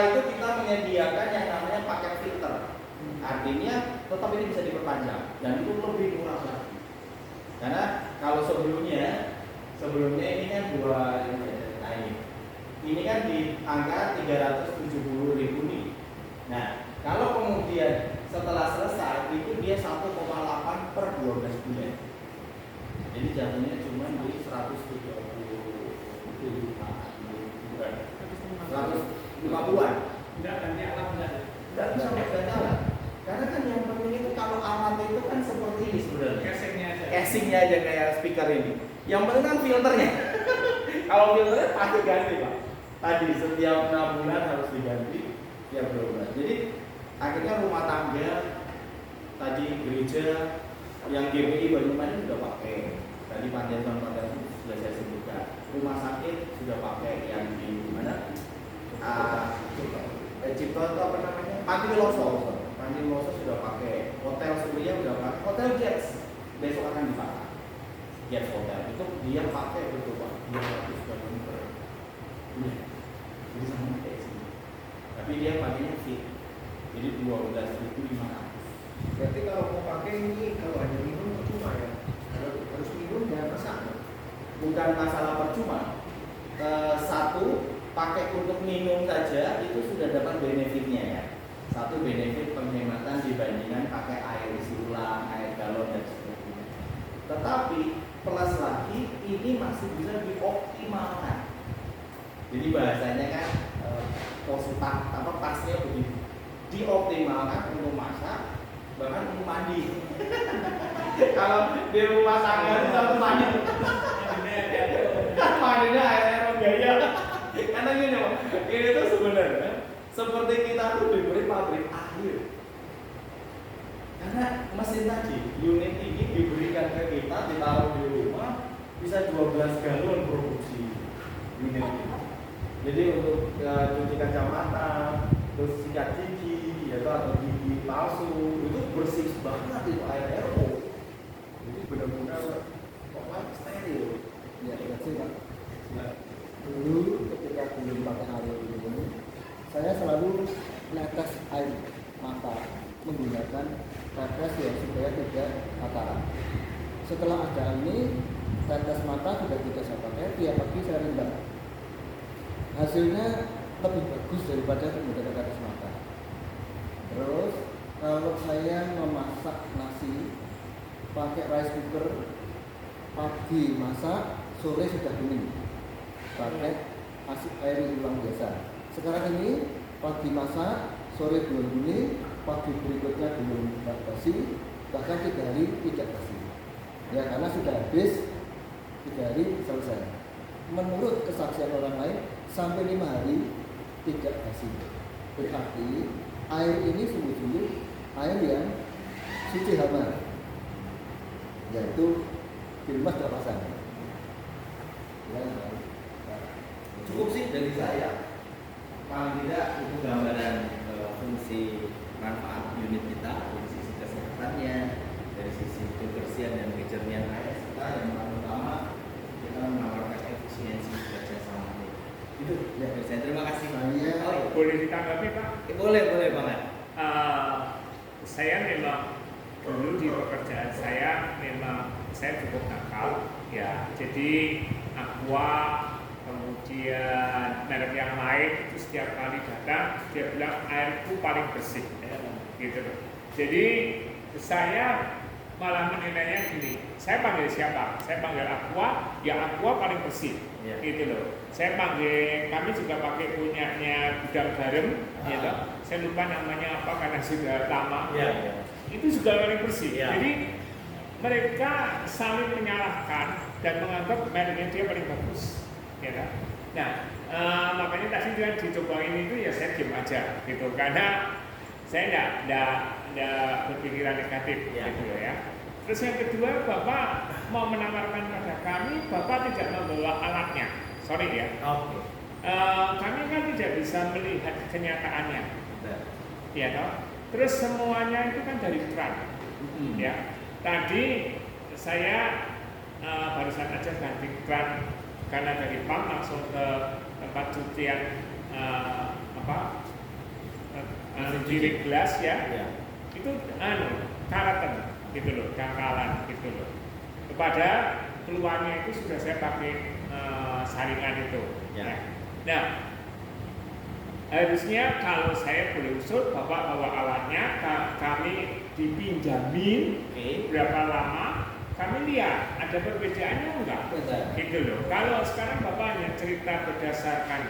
itu kita menyediakan yang namanya paket filter. Artinya tetap ini bisa diperpanjang dan itu lebih murah lagi. Karena kalau sebelumnya ini kan ini kan di angka 370.000 nih. Nah, kalau kemudian setelah selesai itu dia 1,8 per 12 bulan. Jadi jatuhnya cuma di 150-an. Enggak ganti alat enggak. Enggak bisa ganti alat. Karena kan yang penting itu kalau alat itu kan seperti ini sebenarnya. Casingnya aja kayak speaker ini. Yang penting kan filternya. Kalau filternya pasti ganti, Pak. Tadi setiap 6 bulan harus diganti, tiap 2 bulan. Jadi akhirnya rumah tangga tadi gereja yang GPI Banyumanik sudah pakai. Tadi pantiasuhan sudah saya sebutkan. Rumah sakit sudah pakai yang di mana? Cipto itu apa namanya? Panti Loso sudah pakai. Hotel Surya sudah pakai. Hotel Jets besok akan dipakai. Jets Hotel itu dia pakai betul Pak. 200 galon per bulan. Jadi sama kayak sini. Tapi dia pakainya fit. Jadi 12.500. Berarti kalau mau pakai ini kalau hanya minum percuma ya. Kalau harus minum jangan masak. Bukan masalah percuma. Satu, pakai untuk minum saja itu sudah dapat benefitnya ya. Satu, benefit penghematan dibandingkan pakai air isi ulang, air galon dan sebagainya. Tetapi plus lagi ini masih bisa dioptimalkan. Jadi bahasanya kan pasnya begitu. Dioptimalkan untuk masak, bahkan untuk mandi. Kalau di rumah tangga itu mandi. Mandinya air gaya. Karena gini Pak, ini tuh sebenarnya seperti kita tuh diberi pabrik air. Karena mesin tadi, unit ini diberikan ke kita, ditaruh di rumah, bisa 12 galon produksi unit ini. Jadi untuk cuci kacamata, terus sikat gigi, atau gigi palsu, itu bersih banget itu air RO. Jadi benar-benar pokoknya steril. Ya, terima kasih Pak. Dulu ketika belum pakai air ini, saya selalu netes air mata menggunakan tetes ya supaya tidak katarak. Setelah ada ini, tetes mata sudah tidak saya pakai, tiap pagi saya rendam. Hasilnya lebih bagus daripada menggunakan atas mata. Terus kalau saya memasak nasi pakai rice cooker, pagi masak, sore sudah dingin pakai air ulang biasa. Sekarang ini pagi masak, sore belum dingin, pagi berikutnya belum basi, bahkan 3 hari tidak basi. Ya karena sudah habis 3 hari selesai. Menurut kesaksian orang lain sampai 5 hari tidak basi. Berarti air ini sungguh-sungguh air yang suci hama, yaitu Filmas Drapasan. Ya, Cukup sih dari saya. Paling tidak itu gambaran fungsi manfaat unit kita dari sisi kesehatannya, dari sisi kebersihan dan kejernihan air, serta yang paling utama kita menawarkan efisiensi kerjasama. Itu ya, saya terima kasih. Boleh ditanggapi Pak? Boleh banget. Saya memang dulu di pekerjaan saya memang saya cukup nakal ya, jadi Aqua kemudian merek yang lain itu setiap kali datang dia bilang airku paling bersih gitu loh. Jadi saya malah menilainya gini, saya panggil siapa? Saya panggil Aqua, ya Aqua paling bersih gitu loh. Saya panggil, kami juga pakai punyanya Gudang Garam gitu. Saya lupa namanya apa karena sudah lama itu juga paling bersih. Jadi mereka saling menyalahkan dan menganggap mereknya dia paling bagus ya. Nah, makanya tadi dengan dicobain itu ya saya diam aja gitu, karena saya enggak berpikiran negatif gitu ya. Terus yang kedua, Bapak mau menawarkan pada kami, Bapak tidak membawa alatnya. Sorry ya. Kami kan tidak bisa melihat kenyataannya. Ya toh. Terus semuanya itu kan dari keran. Ya. Tadi saya barusan aja ganti keran karena dari pump langsung ke tempat cucian giling gelas ya. Itu karatan gitu loh, dangkalan gitu loh. Kepada keluarnya itu sudah saya pakai saringan itu. Nah, harusnya kalau saya boleh usul, Bapak bawa alatnya, kami dipinjamin berapa lama, kami lihat ada perbedaannya enggak? Gitu loh. Kalau sekarang Bapak hanya cerita berdasarkan,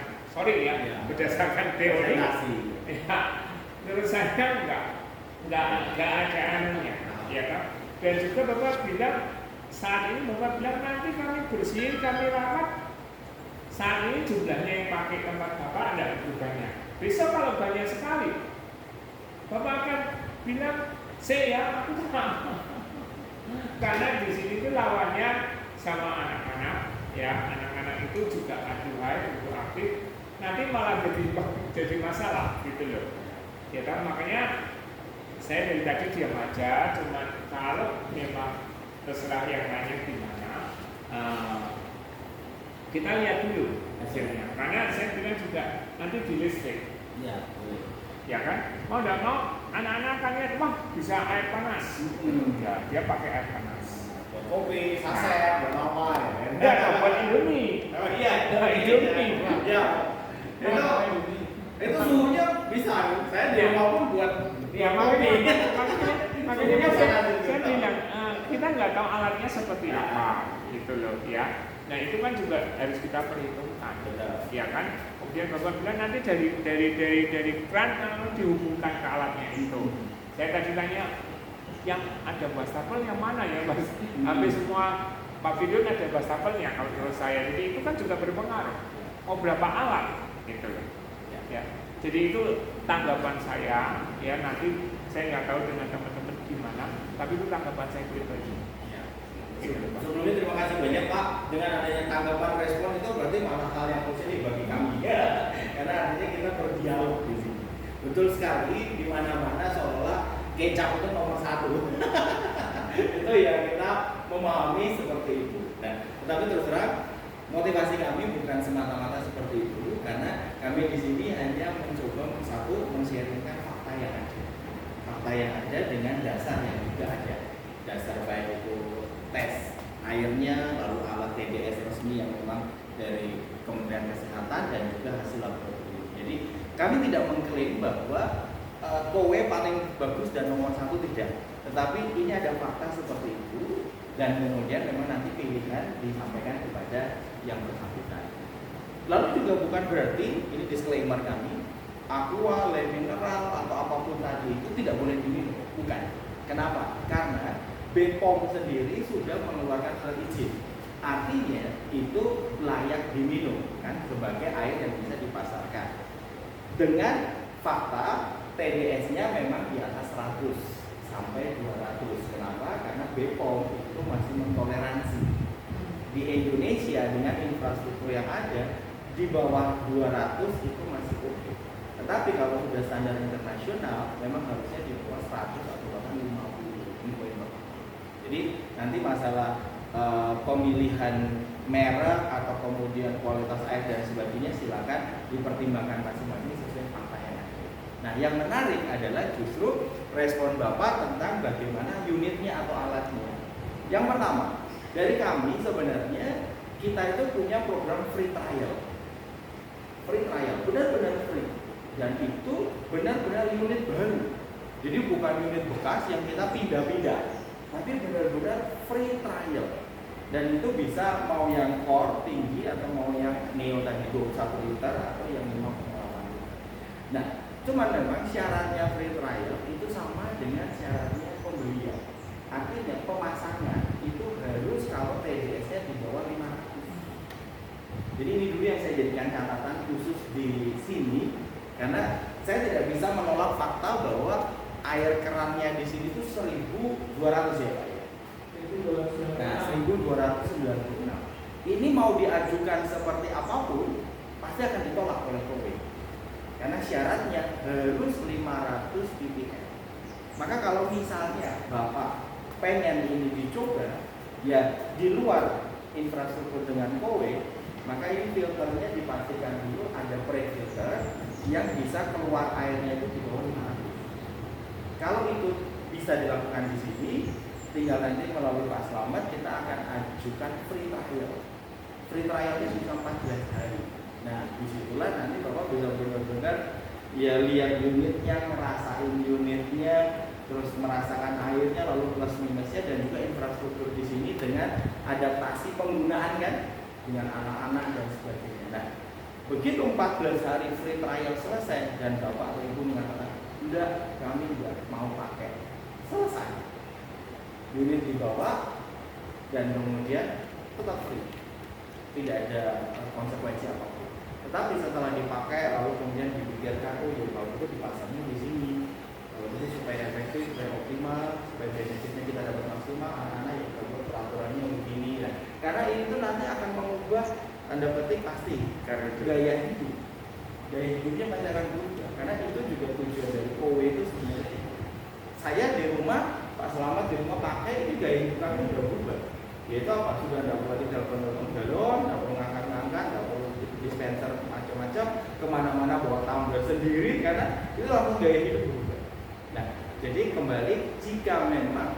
berdasarkan teori, menurut saya enggak ada anunya, ya kan? Dan juga Bapak bilang saat ini Bapak bilang nanti kami bersihin, kami rawat. Saat ini jumlahnya yang pakai tempat Bapak ada berubahnya. Besok kalau banyak sekali, Bapak akan bilang, saya aku sama. Karena di sini itu lawannya sama anak-anak, ya anak-anak itu juga aduhai, itu aktif, nanti malah jadi masalah gitu loh. Ya kan, makanya saya dari tadi diam aja, cuman kalau memang terserah yang lainnya gimana, kita lihat dulu hasilnya. Karena saya bilang juga nanti di listrik. Ya, boleh. Ya kan? Mau tidak mau, anak-anak akan lihat, wah bisa air panas. Ya, dia pakai air panas. Kopi, saset, buat apa ya? Enggak, buat Indomie. Oh iya, Indomie. Ya, itu suhunya bisa. Saya di rumah pun buat makanya kan saya bilang kita nggak tahu alatnya seperti apa, gitu loh ya. Nah itu kan juga harus kita perhitungkan, ya kan? Kemudian Bapak bilang nanti dari keran dihubungkan ke alatnya itu. Saya tadi tanya yang ada wastafel yang mana ya Mas? Hampir semua Pak Fidion ada wastafelnya kalau menurut saya. Jadi itu kan juga berpengaruh. Mau berapa alat, gitu loh. Ya. Jadi itu tanggapan saya. Ya nanti saya nggak tahu dengan teman-teman gimana, tapi itu tanggapan saya pribadi. Sebelumnya terima kasih banyak Pak. Dengan adanya tanggapan respon itu berarti malah hal yang positif bagi kami ya. Karena artinya kita berdialog di sini. Betul sekali, di mana-mana seolah kecap itu nomor 1. Itu ya kita memahami seperti itu. Nah, tetapi terus terang motivasi kami bukan semata-mata seperti itu, karena kami di sini hanya mencoba men-sharingkan fakta yang ada. Fakta yang ada dengan dasar yang juga ada. Dasar baik itu tes airnya, lalu alat TDS resmi yang memang Kementerian Kesehatan dan juga hasil laboratorium. Jadi kami tidak mengklaim bahwa kowe paling bagus dan nomor satu, tidak. Tetapi ini ada fakta seperti itu dan kemudian memang nanti pilihan disampaikan kepada yang bersangkutan. Lalu juga bukan berarti, ini disclaimer kami, aqua, le mineral atau apapun tadi itu tidak boleh diminum, bukan. Kenapa? Karena BPOM sendiri sudah mengeluarkan surat izin. Artinya itu layak diminum kan sebagai air yang bisa dipasarkan. Dengan fakta TDS-nya memang di atas 100 sampai 200. Kenapa? Karena BPOM itu masih mentoleransi. Di Indonesia dengan infrastruktur yang ada di bawah 200 itu masih oke. Tetapi kalau sudah standar internasional memang harusnya di bawah 100 atau bahkan 50 ini poin pertama. Jadi nanti masalah pemilihan merek atau kemudian kualitas air dan sebagainya silakan dipertimbangkan masing-masing sesuai fakta yang ada. Nah, yang menarik adalah justru respon Bapak tentang bagaimana unitnya atau alatnya. Yang pertama, dari kami sebenarnya kita itu punya program free trial. Free trial, benar-benar free. Dan itu benar-benar unit baru. Jadi bukan unit bekas yang kita pindah-pindah, tapi benar-benar free trial. Dan itu bisa mau yang core tinggi atau mau yang neo tadi 21 liter atau yang 5,8 liter. Nah, cuman memang syaratnya free trial itu sama dengan syaratnya pembelian. Artinya pemasangan itu harus kalau TDS-nya di bawah 500. Jadi ini dulu yang saya jadikan catatan khusus di sini karena saya tidak bisa menolak fakta bahwa air kerannya di sini itu 1.200 ya Pak ya. Nah, 1.296. Ini mau diajukan seperti apapun pasti akan ditolak oleh KOWE. Karena syaratnya harus 500 ppm. Maka kalau misalnya Bapak pengen ini dicoba ya di luar infrastruktur dengan KOWE, maka ini filternya dipastikan dulu ada pre-filter yang bisa keluar airnya itu di bawah 500. Kalau itu bisa dilakukan di sini, tinggal nanti melalui Pak Slamet kita akan ajukan free trial. Free trialnya bisa 14 hari. Nah, disitulah nanti Bapak bisa benar-benar ya lihat unitnya, ngerasain unitnya, terus merasakan airnya, lalu plus minusnya dan juga infrastruktur di sini dengan adaptasi penggunaan kan, dengan anak-anak dan sebagainya. Nah, begitu 14 hari free trial selesai dan Bapak atau Ibu mengatakan, enggak, kami enggak mau pakai, selesai. Unit dibawa dan kemudian tetap free, tidak ada konsekuensi apapun. Tetapi setelah dipakai lalu kemudian dipikirkan, oh ya kalau itu dipasangnya di sini, kalau itu supaya efektif, supaya optimal, supaya benefitnya kita dapat maksimal, anak-anak ya kalau peraturannya begini. Nah, karena itu nanti akan mengubah tanda petik pasti gaya hidup. Gaya hidupnya pasti akan berubah. Karena itu juga tujuan dari KOWE itu sebenarnya. Saya di rumah, Pak Slamet di rumah pakai ini gaya hidup kami sudah berubah. Yaitu apa? Sudah tidak perlu telepon galon, tidak perlu ngangkat-ngangkat, tidak perlu dispenser macam-macam, kemana-mana bawa tumbler sendiri karena itu langsung gaya hidup berubah. Nah, jadi kembali jika memang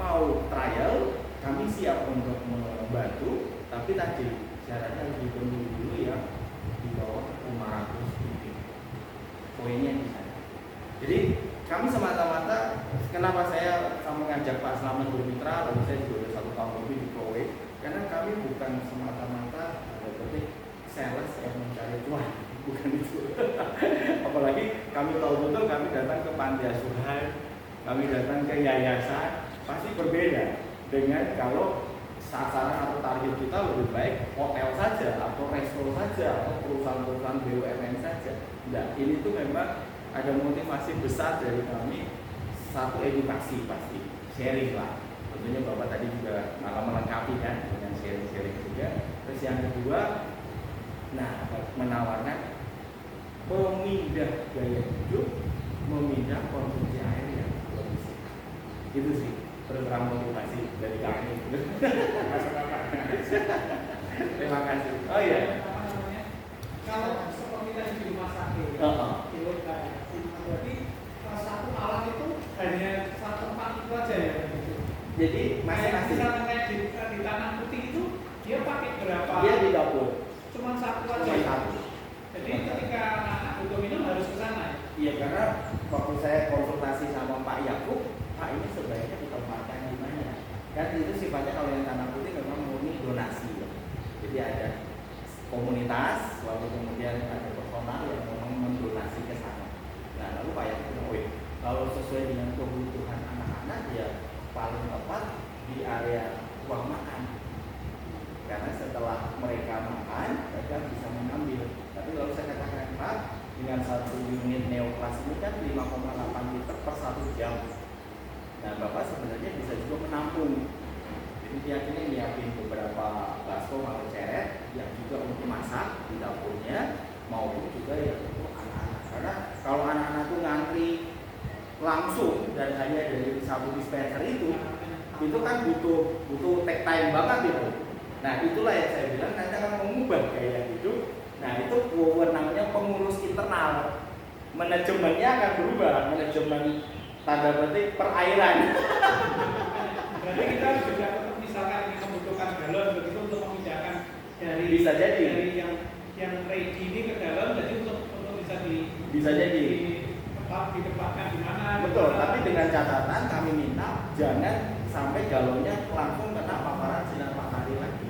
mau trial, kami siap untuk membantu, tapi tadi syaratnya harus dipenuhi dulu ya di bawah 500 ppm. Poinnya di sana. Jadi kami semata-mata, kenapa saya mengajak Pak Slamet bermitra, lalu saya juga sudah 1 tahun lebih di KOWE, karena kami bukan semata-mata sales yang mencari cuan, bukan itu. Apalagi kami tahu betul kami datang ke panti asuhan, kami datang ke yayasan, pasti berbeda dengan kalau sasaran atau target kita lebih baik hotel saja atau resto saja atau perusahaan-perusahaan BUMN saja. Nah, ini tuh memang ada motivasi besar dari kami, satu edukasi pasti, sharing lah. Tentunya Bapak tadi juga malah melengkapi kan dengan sharing-sharing juga. Terus yang kedua, nah menawarkan pemindah gaya hidup, memindah konsumsi air yang lebih sehat. Itu sih program motivasi dari kami. Terima kasih. Oh iya. Kalau seperti tadi di rumah sakit, di hotel, berarti satu alat itu hanya satu tempat itu aja ya? Jadi masing-masing. Misalnya kayak di Tanah Putih itu dia pakai berapa? Dia di dapur. cuma satu aja. Cuma satu. Jadi ketika anak butuh minum harus ke sana. Iya, karena waktu saya konsultasi sama Pak Yakub, Pak ini sebaiknya ditempatkan di mana? Kan itu sifatnya kalau yang tanah putih memang murni donasi ya. Jadi ada komunitas, lalu kemudian ada personal yang memang mendonasi ke sana. Nah, lalu Pak Yakub bilang, "Wih, kalau sesuai dengan kebutuhan anak-anak ya paling tepat di area ruang makan. Karena setelah mereka makan, mereka bisa mengambil." Tapi lalu saya katakan, Pak, dengan satu unit neoklas ini kan 5,8 liter per 1 jam. Nah, Bapak sebenarnya bisa juga menampung. Jadi dia akhirnya nyiapin beberapa baskom atau ceret yang juga untuk masak di dapurnya maupun juga ya untuk anak-anak. Karena kalau anak-anak itu ngantri langsung dan hanya dari satu dispenser itu kan butuh take time banget gitu. Nah, itulah yang saya bilang nanti akan mengubah gaya hidup. Nah, itu wewenangnya pengurus internal. Manajemennya akan berubah, manajemen tanda petik perairan. Berarti kita juga tetap misalkan ini membutuhkan galon begitu untuk memindahkan dari Bisa jadi. dari yang ready ini ke galon, jadi untuk Bisa jadi. ditempatkan di mana. Betul, tapi dengan catatan kami minta jangan sampai galonnya langsung kena paparan sinar matahari lagi.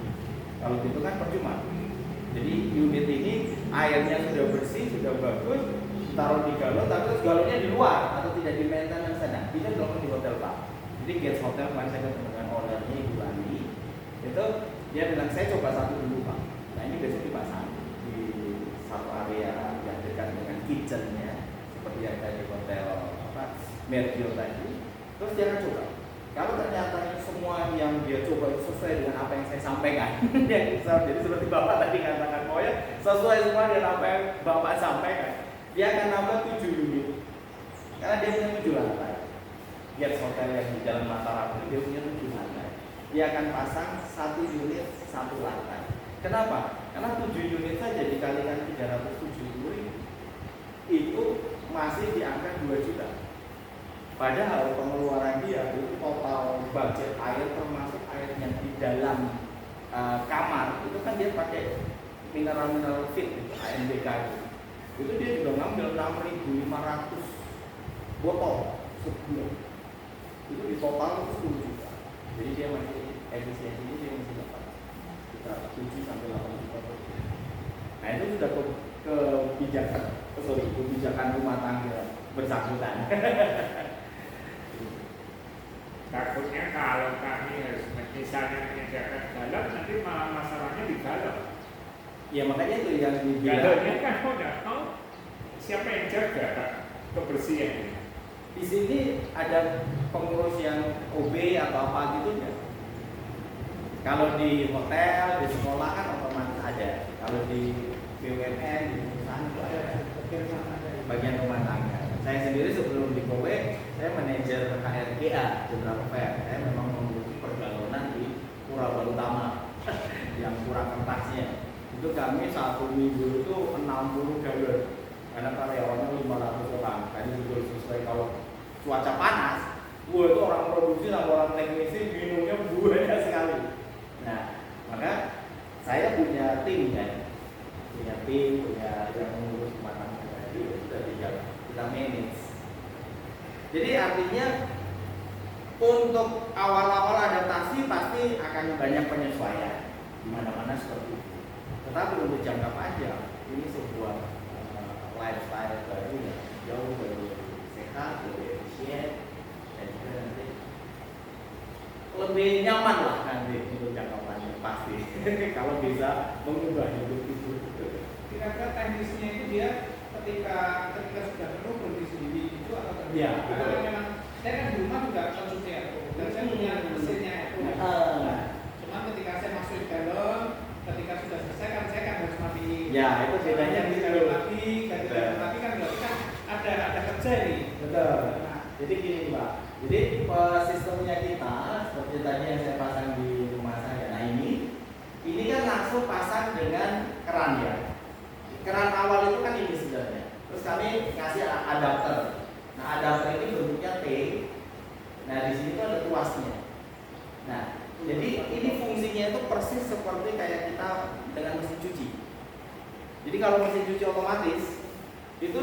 Kalau gitu kan percuma. Jadi unit ini airnya sudah bersih, sudah bagus, taruh di galon, tapi terus galonnya di luar atau tidak di maintenance sana. Tidak dilakukan di hotel Pak. Jadi Gates Hotel kemarin saya ketemu dengan ownernya Ibu Lani, itu dia bilang saya coba satu dulu Pak. Nah ini besok dipasang di satu area yang dekat dengan kitchennya, seperti yang tadi hotel Mercure tadi. Terus dia akan coba. Kalau ternyata semua yang dia coba itu sesuai dengan apa yang saya sampaikan, jadi seperti Bapak tadi katakan, oh ya sesuai semua dengan apa yang Bapak sampaikan, dia akan nambah 7 unit, karena dia punya 7 lantai. Gates Hotel yang di Jalan Mataram dia punya 7 lantai. Dia akan pasang 1 unit 1 lantai. Kenapa? Karena 7 unit saja dikalikan 370.000 itu masih di angka 2 juta. Padahal pengeluaran dia itu total budget air termasuk air yang di dalam kamar itu kan dia pakai mineral fit itu ANBK itu dia juga ngambil 6.500 botol sebulan itu di total itu 10 juta. Jadi dia masih efisiensinya dia masih dapat sekitar 7 sampai 8 juta per bulan. Nah itu sudah kebijakan rumah tangga bersangkutan. Takutnya kalau kami harus misalnya menyediakan galon, nanti malah masalahnya di galon. Ya makanya itu yang dibilang. Galonnya kan udah tahu siapa yang jaga Pak, kebersihan. Di sini ada pengurus yang OB atau apa gitu ya. Kalau di hotel, di sekolah kan otomatis ada. Kalau di BUMN, di perusahaan itu ada bagian rumah tangga. Saya sendiri sebelum di Kowe, saya manajer KRGA General Fair. Saya memang mengurusi pergalonan di Pura Barutama yang kurang kertasnya. Itu kami 1 minggu itu 60 galon karena karyawannya 500 orang. Tadi betul sesuai kalau cuaca panas, itu orang produksi sama orang teknisi minumnya banyak sekali. Nah, maka saya punya tim kan, punya yang mengurus rumah tangga tadi itu sudah kita manage. Jadi artinya untuk awal-awal adaptasi pasti akan banyak penyesuaian di mana-mana seperti itu. Tetapi untuk jangka panjang ini sebuah lifestyle baru yang jauh lebih sehat, lebih efisien, dan juga nanti lebih nyaman lah nanti untuk jangka panjang pasti. Kalau bisa mengubah hidup itu. Kira-kira teknisnya itu dia ketika sudah penuh berhenti sendiri itu atau tidak? Iya. Karena memang saya kan di rumah juga konsumsi air dan saya punya mesinnya air. Cuman ketika saya masukin galon, ketika sudah selesai kan saya kan harus matiin. Ya itu bedanya ganti gitu. galon lagi, ganti galon lagi kan berarti kan ada kerja nih. Betul. Nah, Jadi gini Pak. Jadi sistemnya kita seperti tadi yang saya pasang di rumah saya. Nah ini kan langsung pasang dengan keran ya. Keran awal itu kan ini sebenarnya. Terus kami ngasih adapter. Nah adapter ini bentuknya T. Nah di sini tuh ada tuasnya. Nah jadi ini fungsinya itu persis seperti kayak kita dengan mesin cuci. Jadi kalau mesin cuci otomatis itu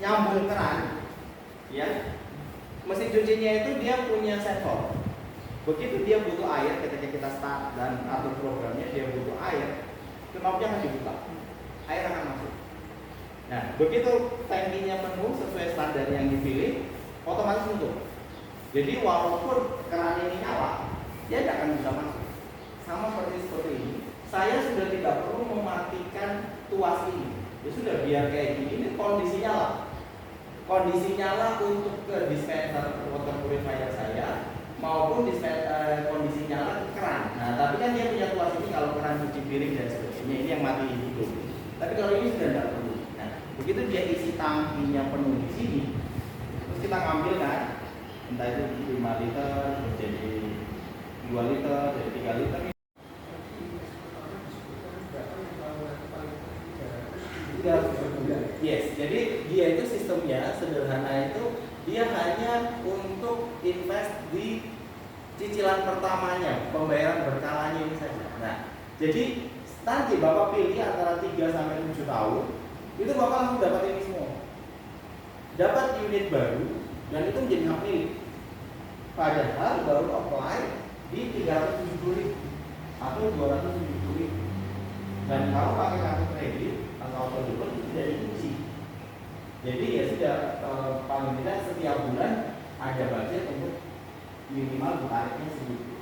nyambung keran, ya. Mesin cucinya itu dia punya sensor. Begitu dia butuh air, ketika kita start dan atur programnya dia butuh air, knopnya akan dibuka, air akan masuk. Nah, begitu tangkinya penuh sesuai standar yang dipilih, otomatis nutup. Jadi walaupun keran ini nyala, dia tidak akan bisa masuk. Sama seperti ini, saya sudah tidak perlu mematikan tuas ini. Ya sudah, biar kayak gini, ini kondisi nyala. Kondisi nyala untuk ke dispenser water purifier saya maupun kondisi nyala ke keran. Nah, tapi kan dia punya tuas ini kalau keran cuci piring dan sebagainya, ini yang mati hidup. Tapi kalau ini sudah tidak perlu. Nah, begitu dia isi tangkinya penuh di sini, terus kita ngambil kan, entah itu 5 liter, jadi 2 liter, jadi 3 liter. Yes, jadi dia itu sistemnya sederhana itu dia hanya untuk invest di cicilan pertamanya, pembayaran berkalanya ini saja. Nah, jadi nanti Bapak pilih antara 3 sampai 7 tahun, itu Bapak langsung dapat ini semua. Dapat unit baru dan itu menjadi hak milik. Padahal baru apply di 370.000 atau 270.000. Dan kalau pakai kartu kredit atau auto debit itu tidak dikunci. Jadi ya sudah paling tidak setiap bulan ada budget untuk minimal tarifnya segitu.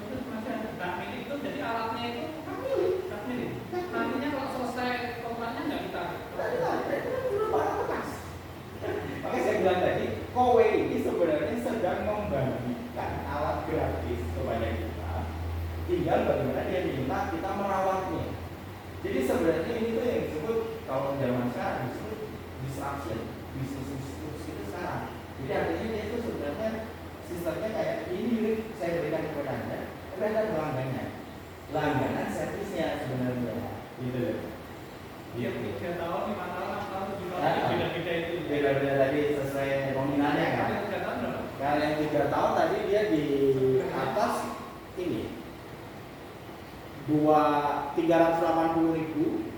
Terus masih ada hak milik itu, jadi alatnya itu hak milik. Nantinya kalau selesai kontraknya nggak ditarik. Makanya saya bilang tadi, Kowe ini sebenarnya sedang membagikan alat gratis kepada kita. Tinggal bagaimana dia minta kita merawatnya. Jadi sebenarnya ini tuh yang disebut kalau zaman sekarang disebut disruption, bisnis itu sekarang. Jadi artinya dia itu sebenarnya sistemnya kayak ini saya berikan kepada Anda, tapi Anda berlangganan. Langganan servisnya sebenarnya, gitu loh. Iya, 3 tahun, 5 tahun, 6 tahun, 7 tahun, Nah, beda-beda itu. Beda-beda tadi sesuai nominalnya kan. Kalau 3 tahun berapa? Kalau yang 3 tahun tadi dia di atas ini 380.000,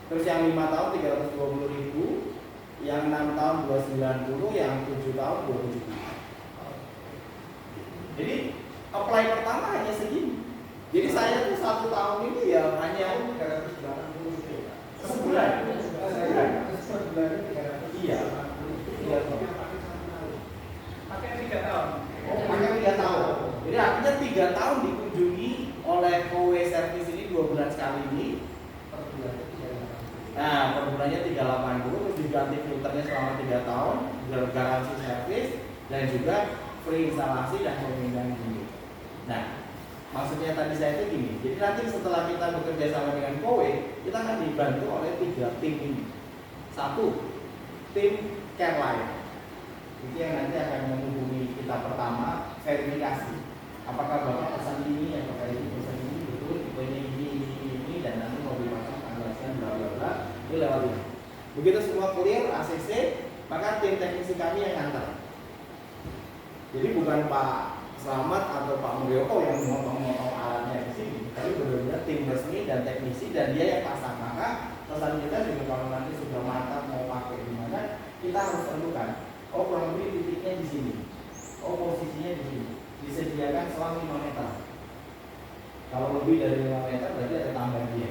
terus yang 5 tahun 320.000, yang 6 tahun 290, yang 7 tahun 270. Jadi apply pertama hanya segini. Jadi saya tuh 1 tahun ini ya hanya 380 sebulan. Sebulan 380. Iya. Iya. Pakai 3 tahun. Oh, pakai 3 tahun. Jadi artinya 3 tahun dikunjungi oleh Kowe Service ini 2 bulan sekali ini. Per bulan. Nah, per bulannya 380, terus diganti filternya selama 3 tahun, garansi servis dan juga free instalasi dan pemilihan gini. Nah, maksudnya tadi saya itu gini. Jadi nanti setelah kita bekerja sama dengan Kowe, kita akan dibantu oleh 3 tim ini. 1, tim Careline. Itu yang nanti akan menghubungi kita pertama, verifikasi. Apakah Bapak pesan ini, apakah ini pesan ini, betul, tipenya ini, dan nanti mau dipasang tanggal sekian, bla bla bla, ini lewat ini. Begitu semua clear, ACC, maka tim teknisi kami yang ngantar. Jadi bukan Pak Slamet atau Pak Mulyoko yang memotong alatnya di sini, tapi benar-benar tim resmi dan teknisi dan dia yang pasang. Maka pesan kita juga kalau nanti sudah mantap mau pakai di mana, kita harus tentukan. Oh, kurang lebih titiknya di sini. Oh, posisinya di sini. Disediakan selang 5 meter. Kalau lebih dari 5 meter berarti ada tambahan dia.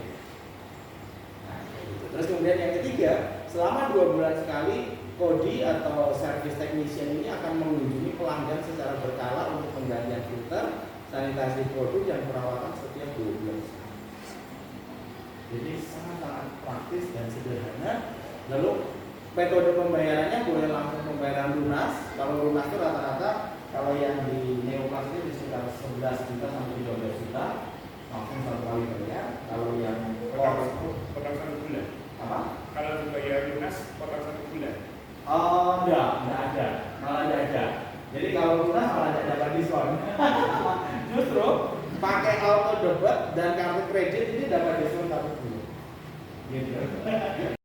Nah, gitu. Terus kemudian yang ketiga, selama 2 bulan sekali Kodi atau service technician ini akan mengunjungi pelanggan secara berkala untuk penggantian filter, sanitasi produk dan perawatan setiap 2 bulan sekali. Jadi sangat praktis dan sederhana. Lalu metode pembayarannya boleh langsung pembayaran lunas. Kalau lunas itu rata-rata kalau yang di Neoplas itu di sekitar 11 juta sampai 12 juta langsung 1 kali bayar. Kalau yang potong 1 bulan. apa? Kalau dibayar lunas potong 1 bulan. Oh, enggak ada, malah enggak ada. Jadi kalau lunas malah tidak dapat diskon. Justru pakai auto debit dan kartu kredit ini dapat diskon 1 bulan. Gitu.